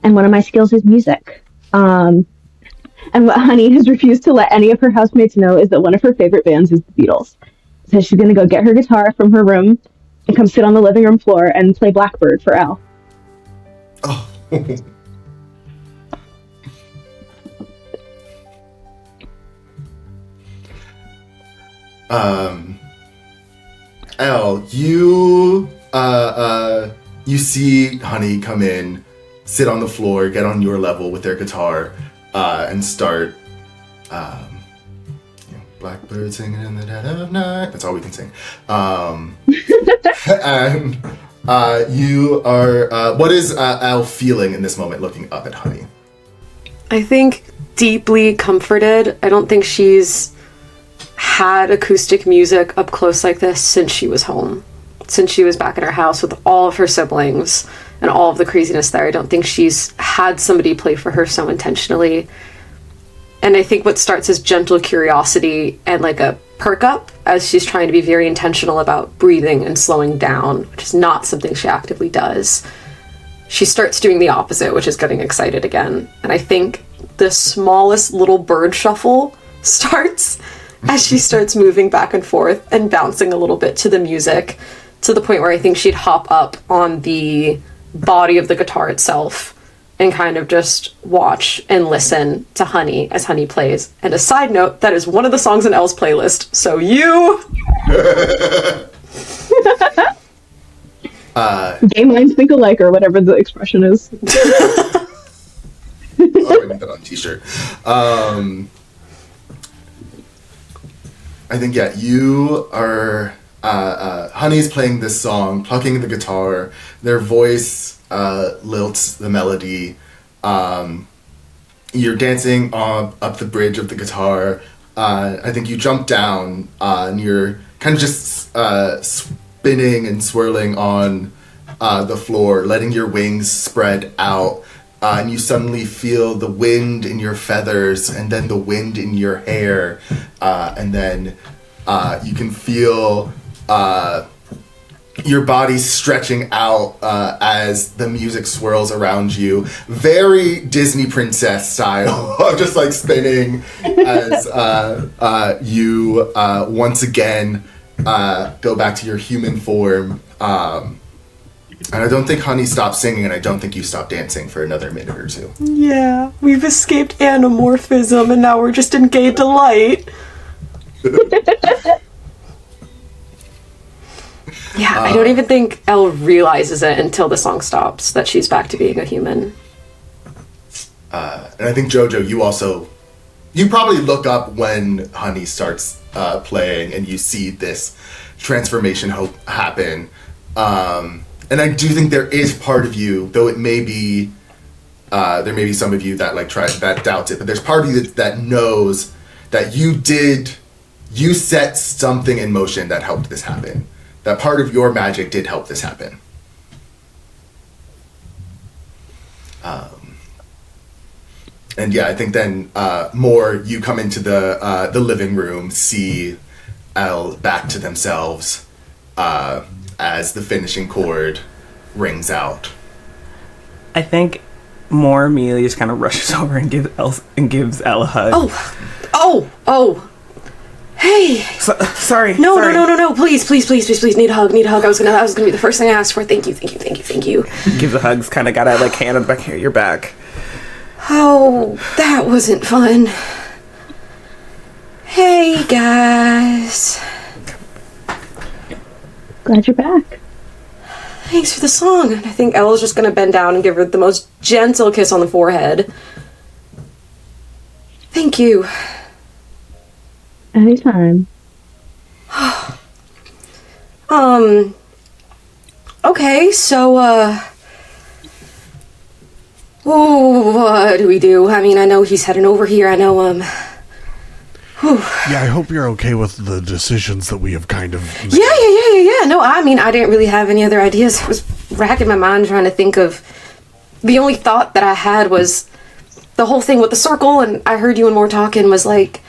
and one of my skills is music. And what Honey has refused to let any of her housemates know is that one of her favorite bands is the Beatles. So she's gonna go get her guitar from her room and come sit on the living room floor and play Blackbird for Elle. Oh. Elle, you see Honey come in sit on the floor, get on your level with their guitar, and start, Blackbird singing in the dead of night. That's all we can sing. And you are, what is Al feeling in this moment looking up at Honey? I think deeply comforted. I don't think she's had acoustic music up close like this since she was home. Since she was back in her house with all of her siblings and all of the craziness there. I don't think she's had somebody play for her so intentionally. And I think what starts as gentle curiosity and like a perk up as she's trying to be very intentional about breathing and slowing down, which is not something she actively does. She starts doing the opposite, which is getting excited again. And I think the smallest little bird shuffle starts as she starts moving back and forth and bouncing a little bit to the music, to the point where I think she'd hop up on the body of the guitar itself and kind of just watch and listen to Honey as Honey plays. And a side note, that is one of the songs in Elle's playlist. So you... Gay minds think alike, or whatever the expression is. Oh, I need that on a t-shirt. I think, you are... Honey's playing this song, plucking the guitar. Their voice lilts the melody. You're dancing up the bridge of the guitar. I think you jump down and you're kind of just spinning and swirling on the floor, letting your wings spread out. And you suddenly feel the wind in your feathers and then the wind in your hair. And then you can feel your body stretching out as the music swirls around you. Very Disney princess style of just like spinning as you once again go back to your human form. And I don't think Honey stopped singing, and I don't think you stopped dancing for another minute or two. Yeah, we've escaped anamorphism, and now we're just in gay delight. Yeah, I don't even think Elle realizes it until the song stops, that she's back to being a human. And I think, Jojo, you probably look up when Honey starts playing, and you see this transformation happen. And I do think there is part of you, though it may be, there may be some of you that that doubts it, but there's part of you that knows that you set something in motion that helped this happen. That part of your magic did help this happen. And I think then more you come into the living room, see Elle back to themselves as the finishing chord rings out. I think more Amelia just kind of rushes over and gives Elle a hug. Oh. Hey. Sorry. No. Please. Need a hug. That was gonna be the first thing I asked for. Thank you. Gives a hug. Kind of got a hand on the back of your back. Oh, that wasn't fun. Hey guys. Glad you're back. Thanks for the song. And I think Elle's just gonna bend down and give her the most gentle kiss on the forehead. Thank you. Anytime. Okay, so, what do we do? I mean, I know he's heading over here. I know, Yeah, I hope you're okay with the decisions that we have kind of made. Yeah. No, I mean, I didn't really have any other ideas. I was racking my mind trying to think of... The only thought that I had was the whole thing with the circle, and I heard you and Moore talking, was like,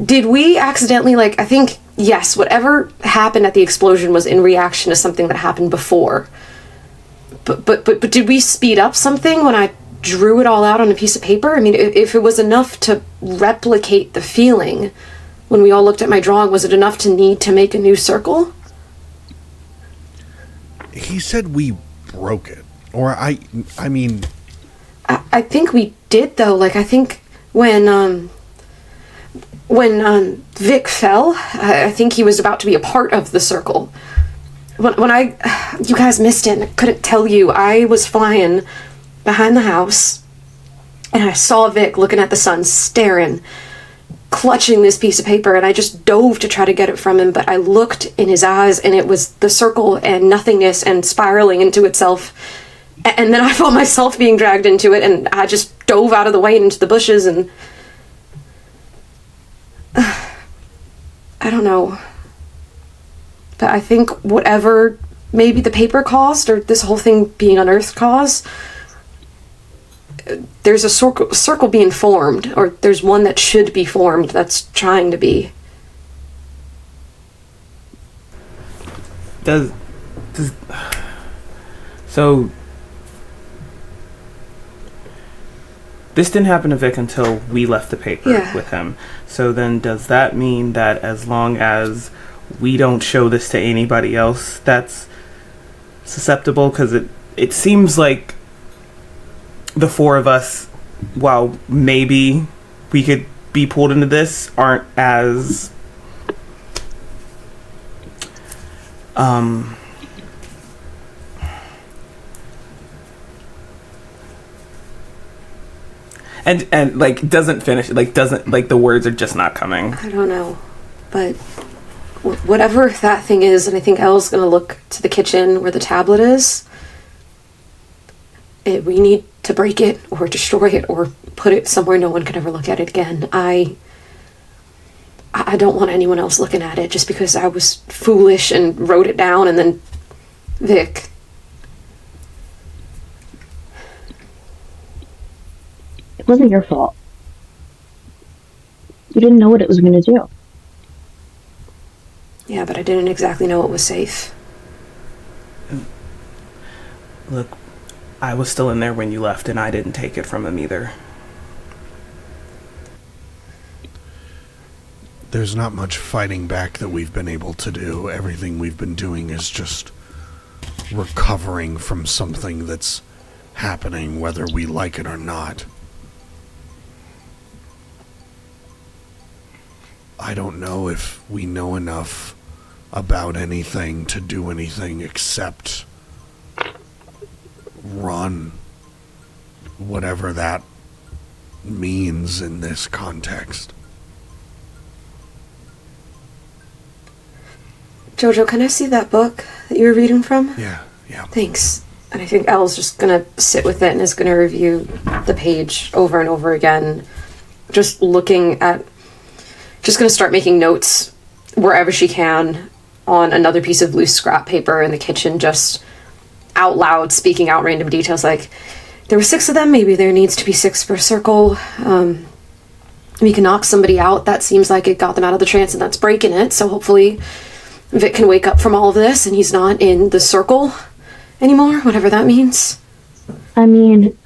did we accidentally, I think, yes, whatever happened at the explosion was in reaction to something that happened before. But did we speed up something when I drew it all out on a piece of paper? I mean, if it was enough to replicate the feeling when we all looked at my drawing, was it enough to need to make a new circle? He said we broke it. Or I mean... I think we did, though. I think when Vic fell, I think he was about to be a part of the circle. When you guys missed it and I couldn't tell you, I was flying behind the house, and I saw Vic looking at the sun, staring, clutching this piece of paper, and I just dove to try to get it from him, but I looked in his eyes, and it was the circle and nothingness and spiraling into itself. And then I felt myself being dragged into it, and I just dove out of the way and into the bushes, and I don't know. But I think whatever maybe the paper caused, or this whole thing being unearthed caused, there's a circle being formed, or there's one that should be formed that's trying to be. So this didn't happen to Vic until we left the paper with him. So then does that mean that as long as we don't show this to anybody else that's susceptible? Because it seems like the four of us, while maybe we could be pulled into this, aren't as and like doesn't finish, like doesn't, like the words are just not coming. I don't know, but whatever that thing is, and I think Elle's gonna look to the kitchen where the tablet is. We need to break it or destroy it or put it somewhere no one can ever look at it again. I don't want anyone else looking at it just because I was foolish and wrote it down, and then Vic. It wasn't your fault. You didn't know what it was going to do. Yeah, but I didn't exactly know it was safe. Look, I was still in there when you left, and I didn't take it from him either. There's not much fighting back that we've been able to do. Everything we've been doing is just recovering from something that's happening, whether we like it or not. I don't know if we know enough about anything to do anything except run, whatever that means in this context. Jojo, can I see that book that you were reading from? Yeah. Thanks. And I think Elle's just gonna sit with it and is gonna review the page over and over again, just gonna start making notes wherever she can on another piece of loose scrap paper in the kitchen, just out loud, speaking out random details like, there were 6 of them, maybe there needs to be 6 per circle. We can knock somebody out. That seems like it got them out of the trance, and that's breaking it. So hopefully Vic can wake up from all of this and he's not in the circle anymore, whatever that means. I mean,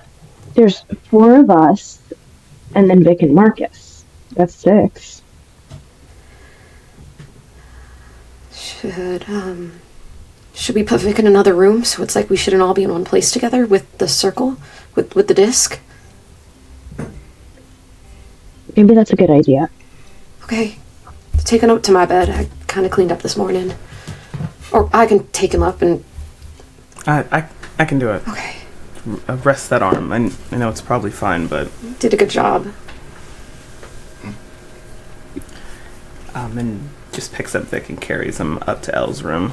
there's 4 of us, and then Vic and Marcus. That's 6. Should we put Vic in another room so it's like we shouldn't all be in one place together with the circle, with the disc? Maybe that's a good idea. Okay. Take him up to my bed. I kind of cleaned up this morning. Or I can take him up and... I can do it. Okay. Rest that arm. I know it's probably fine, but... Did a good job. And just picks up Vic and carries him up to Elle's room.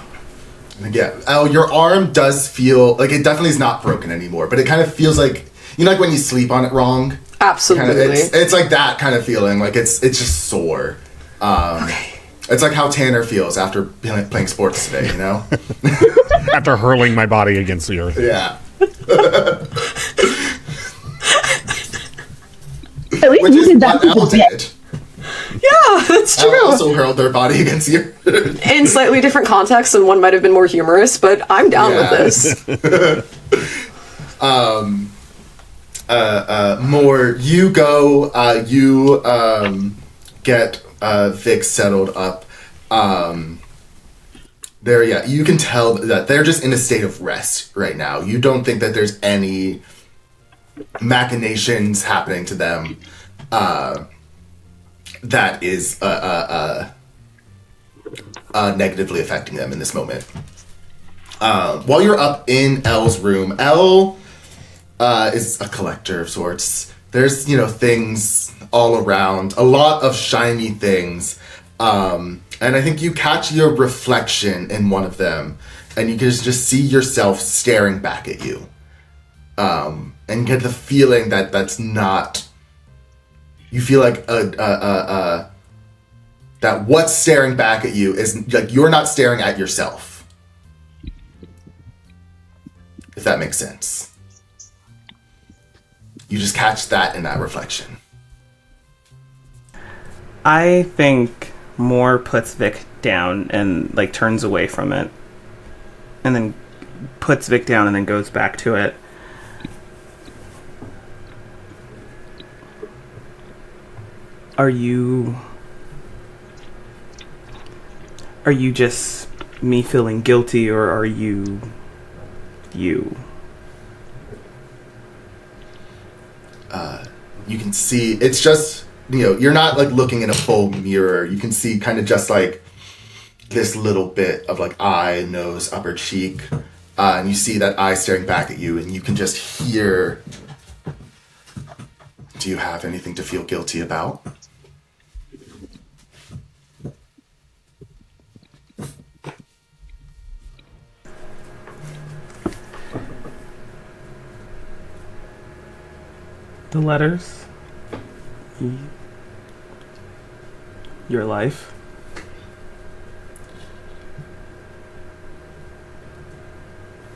Yeah, Elle, your arm does feel like it definitely is not broken anymore, but it kind of feels like, you know, like when you sleep on it wrong. Absolutely. It's like that kind of feeling, like it's just sore. Okay. It's like how Tanner feels after playing sports today, you know? After hurling my body against the earth. Yeah. At least Which you is did what that. Elle did. Yeah, that's true. Elle also hurled their body against the earth. In slightly different contexts, and one might have been more humorous, but I'm down with this. More, you go, get Vic settled up. You can tell that they're just in a state of rest right now. You don't think that there's any machinations happening to them that is negatively affecting them in this moment. While you're up in Elle's room, Elle is a collector of sorts. There's, things all around, a lot of shiny things. And I think you catch your reflection in one of them, and you can just see yourself staring back at you. And get the feeling that that's not... You feel like that what's staring back at you is like you're not staring at yourself. If that makes sense. You just catch that in that reflection. I think Moore puts Vic down and like turns away from it, and then puts Vic down and then goes back to it. Are you just me feeling guilty, or are you? You can see, it's just, you're not like looking in a full mirror. You can see kind of just like this little bit of like eye, nose, upper cheek. And you see that eye staring back at you, and you can just hear. Do you have anything to feel guilty about? The letters? Your life?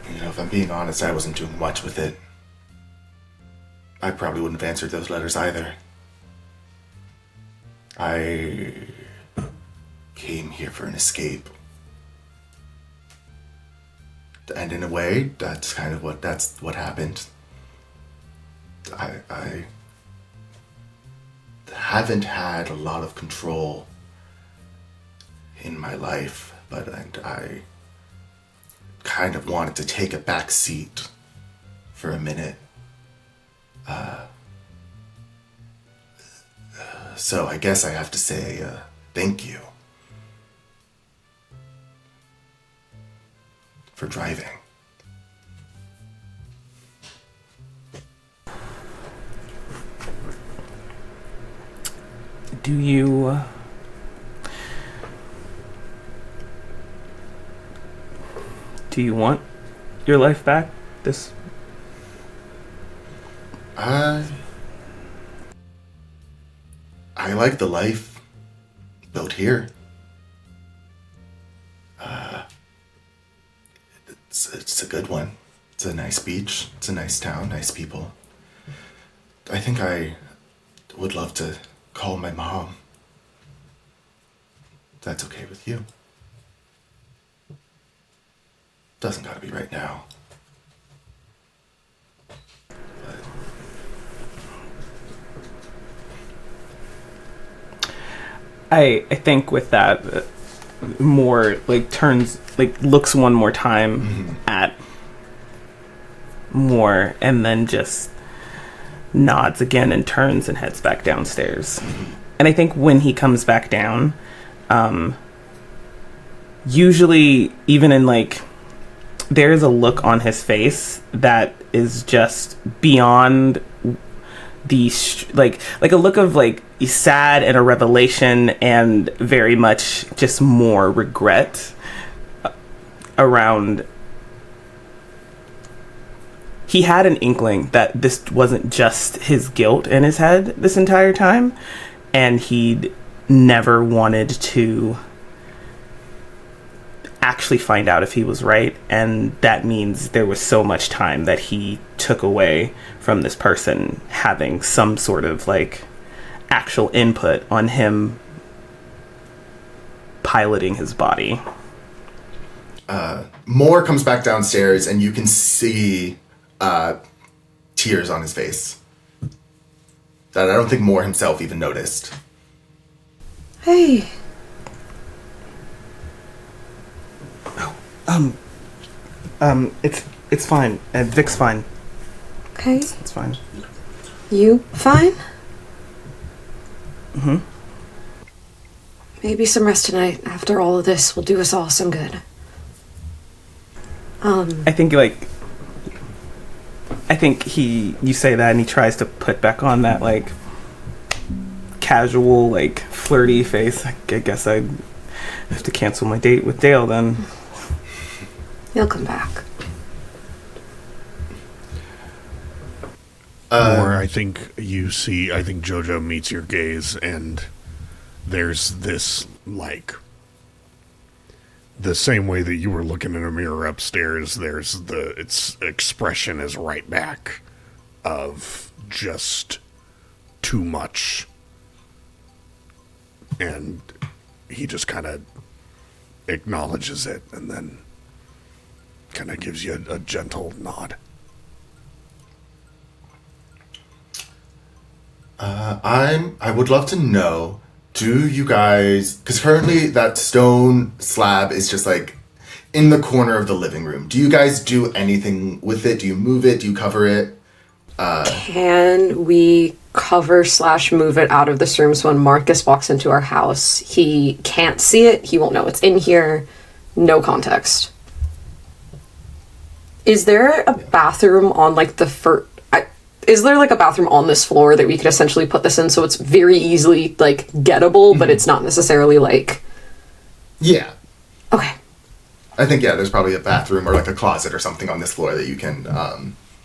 If I'm being honest, I wasn't doing much with it. I probably wouldn't have answered those letters either. I came here for an escape. And in a way, that's what happened. I haven't had a lot of control in my life, but I kind of wanted to take a back seat for a minute. So I guess I have to say thank you for driving. Do you want your life back? I like the life built here. It's a good one. It's a nice beach. It's a nice town, nice people. I think I would love to call my mom. That's okay with you. Doesn't gotta be right now. I think with that, Moore looks one more time at Moore, and then just nods again and turns and heads back downstairs. And I think when he comes back down, usually even in there's a look on his face that is just beyond the a look of sad and a revelation, and very much just more regret around. He had an inkling that this wasn't just his guilt in his head this entire time, and he'd never wanted to actually find out if he was right, and that means there was so much time that he took away from this person having some sort of actual input on him piloting his body. Moore comes back downstairs, and you can see tears on his face that I don't think Moore himself even noticed. Hey. It's fine. Vic's fine. Okay. It's fine. You fine? Mm-hmm. Maybe some rest tonight after all of this will do us all some good. I think I think you say that and he tries to put back on that, like, casual, like, flirty face. I guess I'd have to cancel my date with Dale then. He'll come back. Or I think JoJo meets your gaze, and there's this, like, the same way that you were looking in a mirror upstairs, its expression is right back of just too much. And he just kind of acknowledges it and then kind of gives you a gentle nod. I would love to know, do you guys, because currently that stone slab is just like in the corner of the living room. Do you guys do anything with it? Do you move it? Do you cover it? Can we cover/move it out of this room so when Marcus walks into our house, he can't see it, he won't know it's in here, no context. Is there a bathroom on, like, is there, like, a bathroom on this floor that we could essentially put this in so it's very easily, like, gettable, but it's not necessarily, like... Yeah. Okay. I think, there's probably a bathroom or, like, a closet or something on this floor that you can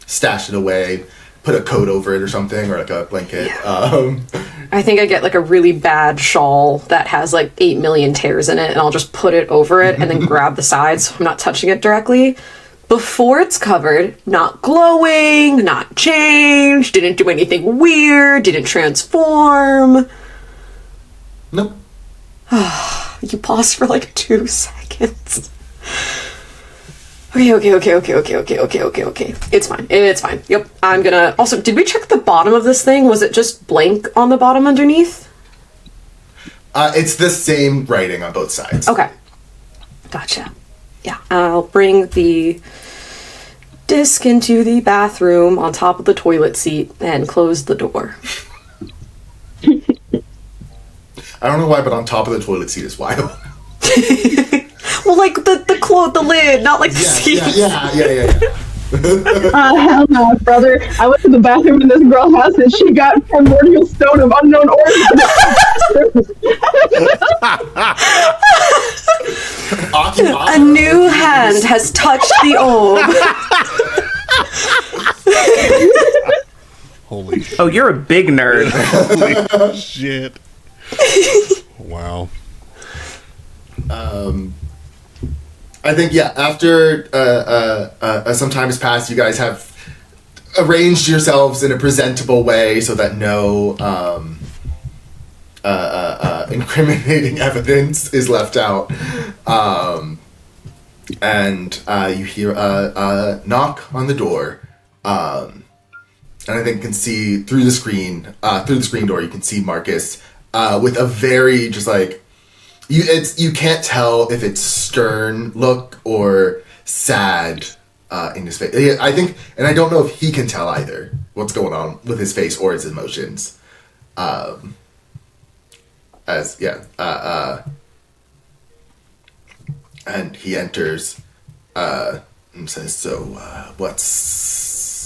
stash it away, put a coat over it or something, or, like, a blanket. Yeah. I think I get, like, a really bad shawl that has, like, 8 million tears in it, and I'll just put it over it and then grab the sides so I'm not touching it directly. Before it's covered, not glowing, not changed, didn't do anything weird, didn't transform. Nope. You paused for like 2 seconds. Okay. It's fine. Yep, I'm gonna... Also, did we check the bottom of this thing? Was it just blank on the bottom underneath? It's the same writing on both sides. Okay. Gotcha. Yeah, I'll bring the disc into the bathroom on top of the toilet seat and close the door. I don't know why, but on top of the toilet seat is wild. Well, like the lid, not like the seat. Yeah. Hell no, brother. I went to the bathroom in this girl's house and she got primordial stone of unknown origin. A new hand has touched the orb. Holy shit. Oh, you're a big nerd. Holy shit. Wow. I think, after some time has passed, you guys have arranged yourselves in a presentable way so that no incriminating evidence is left out. And you hear a knock on the door. And I think you can see through the screen door, you can see Marcus with a very just like... You can't tell if it's stern look or sad in his face. I think, and I don't know if he can tell either what's going on with his face or his emotions. And he enters and says, "So, what's?"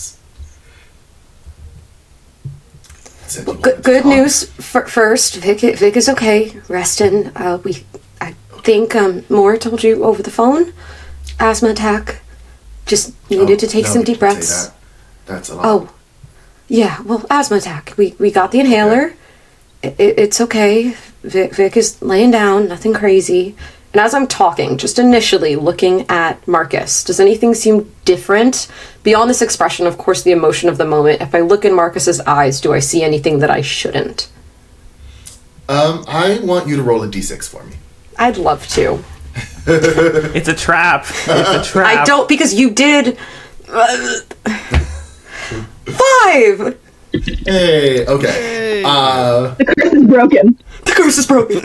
Well, good news. First, Vic is okay, resting. I think Moore told you over the phone. Asthma attack. Just needed to take some deep breaths. That's a lot. Oh, yeah. Well, asthma attack. We got the inhaler. Okay. It's okay. Vic is laying down. Nothing crazy. And as I'm talking, just initially looking at Marcus, does anything seem different? Beyond this expression, of course, the emotion of the moment, if I look in Marcus's eyes, do I see anything that I shouldn't? I want you to roll a d6 for me. I'd love to. It's a trap. It's a trap. I don't, because you did... 5! Hey, okay. The curse is broken. The curse is broken.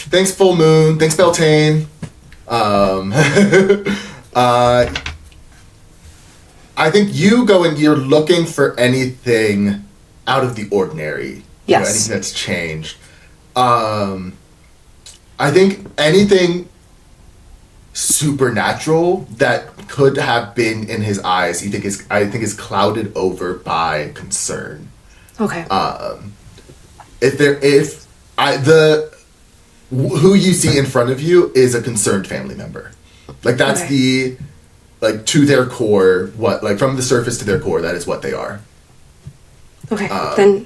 Thanks, Full Moon. Thanks, Beltane. I think you go and you're looking for anything out of the ordinary. Yes. Anything that's changed. I think anything supernatural that could have been in his eyes. I think is clouded over by concern. Okay. Who you see in front of you is a concerned family member. Like that's Okay. to their core, from the surface to their core, that is what they are. Okay, then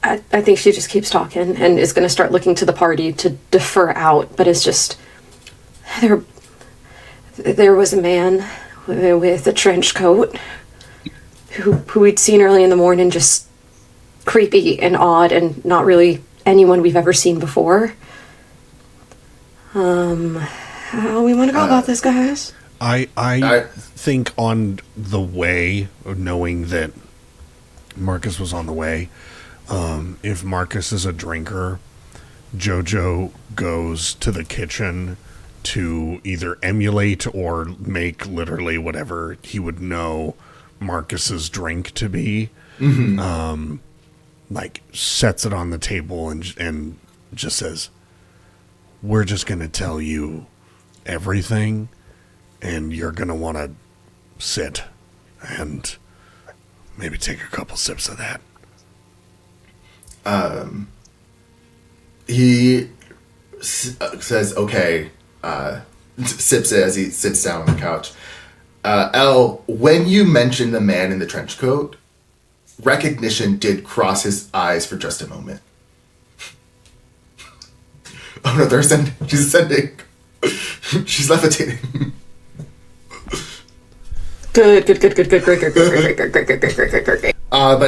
I think she just keeps talking and is going to start looking to the party to defer out, but it's just there was a man with a trench coat who we'd seen early in the morning, just creepy and odd and not really anyone we've ever seen before. How we want to go about this, guys? I think on the way, knowing that Marcus was on the way, if Marcus is a drinker, Jojo goes to the kitchen to either emulate or make literally whatever he would know Marcus's drink to be. Mm-hmm. Sets it on the table and just says, "We're just going to tell you everything, and you're going to want to sit and maybe take a couple sips of that." He says, "Okay," sips it as he sits down on the couch. Elle, when you mentioned the man in the trench coat, recognition did cross his eyes for just a moment. Oh no, she's ascending. She's levitating. Good. But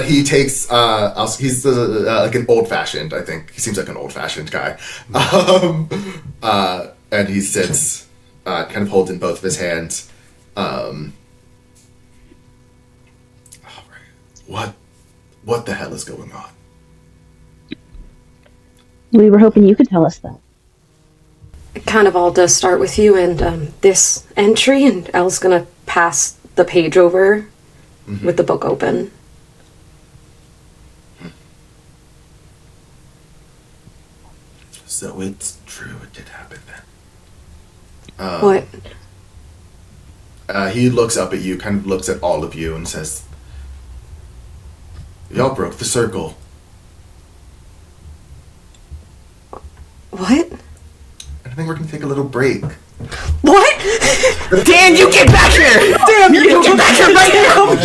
he takes, he's like an old-fashioned, I think. He seems like an old-fashioned guy. And he sits, kind of holds in both of his hands. All right. What the hell is going on? We were hoping you could tell us that. It kind of all does start with you and this entry, and Elle's going to pass the page over with the book open. So it's true, it did happen then. What? He looks up at you, kind of looks at all of you and says, "Y'all broke the circle." What? I think we're gonna take a little break. What? Dan, you get back here! Damn, you get back here right now!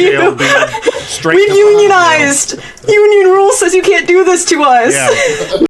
Straight We've unionized! Union rule says you can't do this to us! Yeah.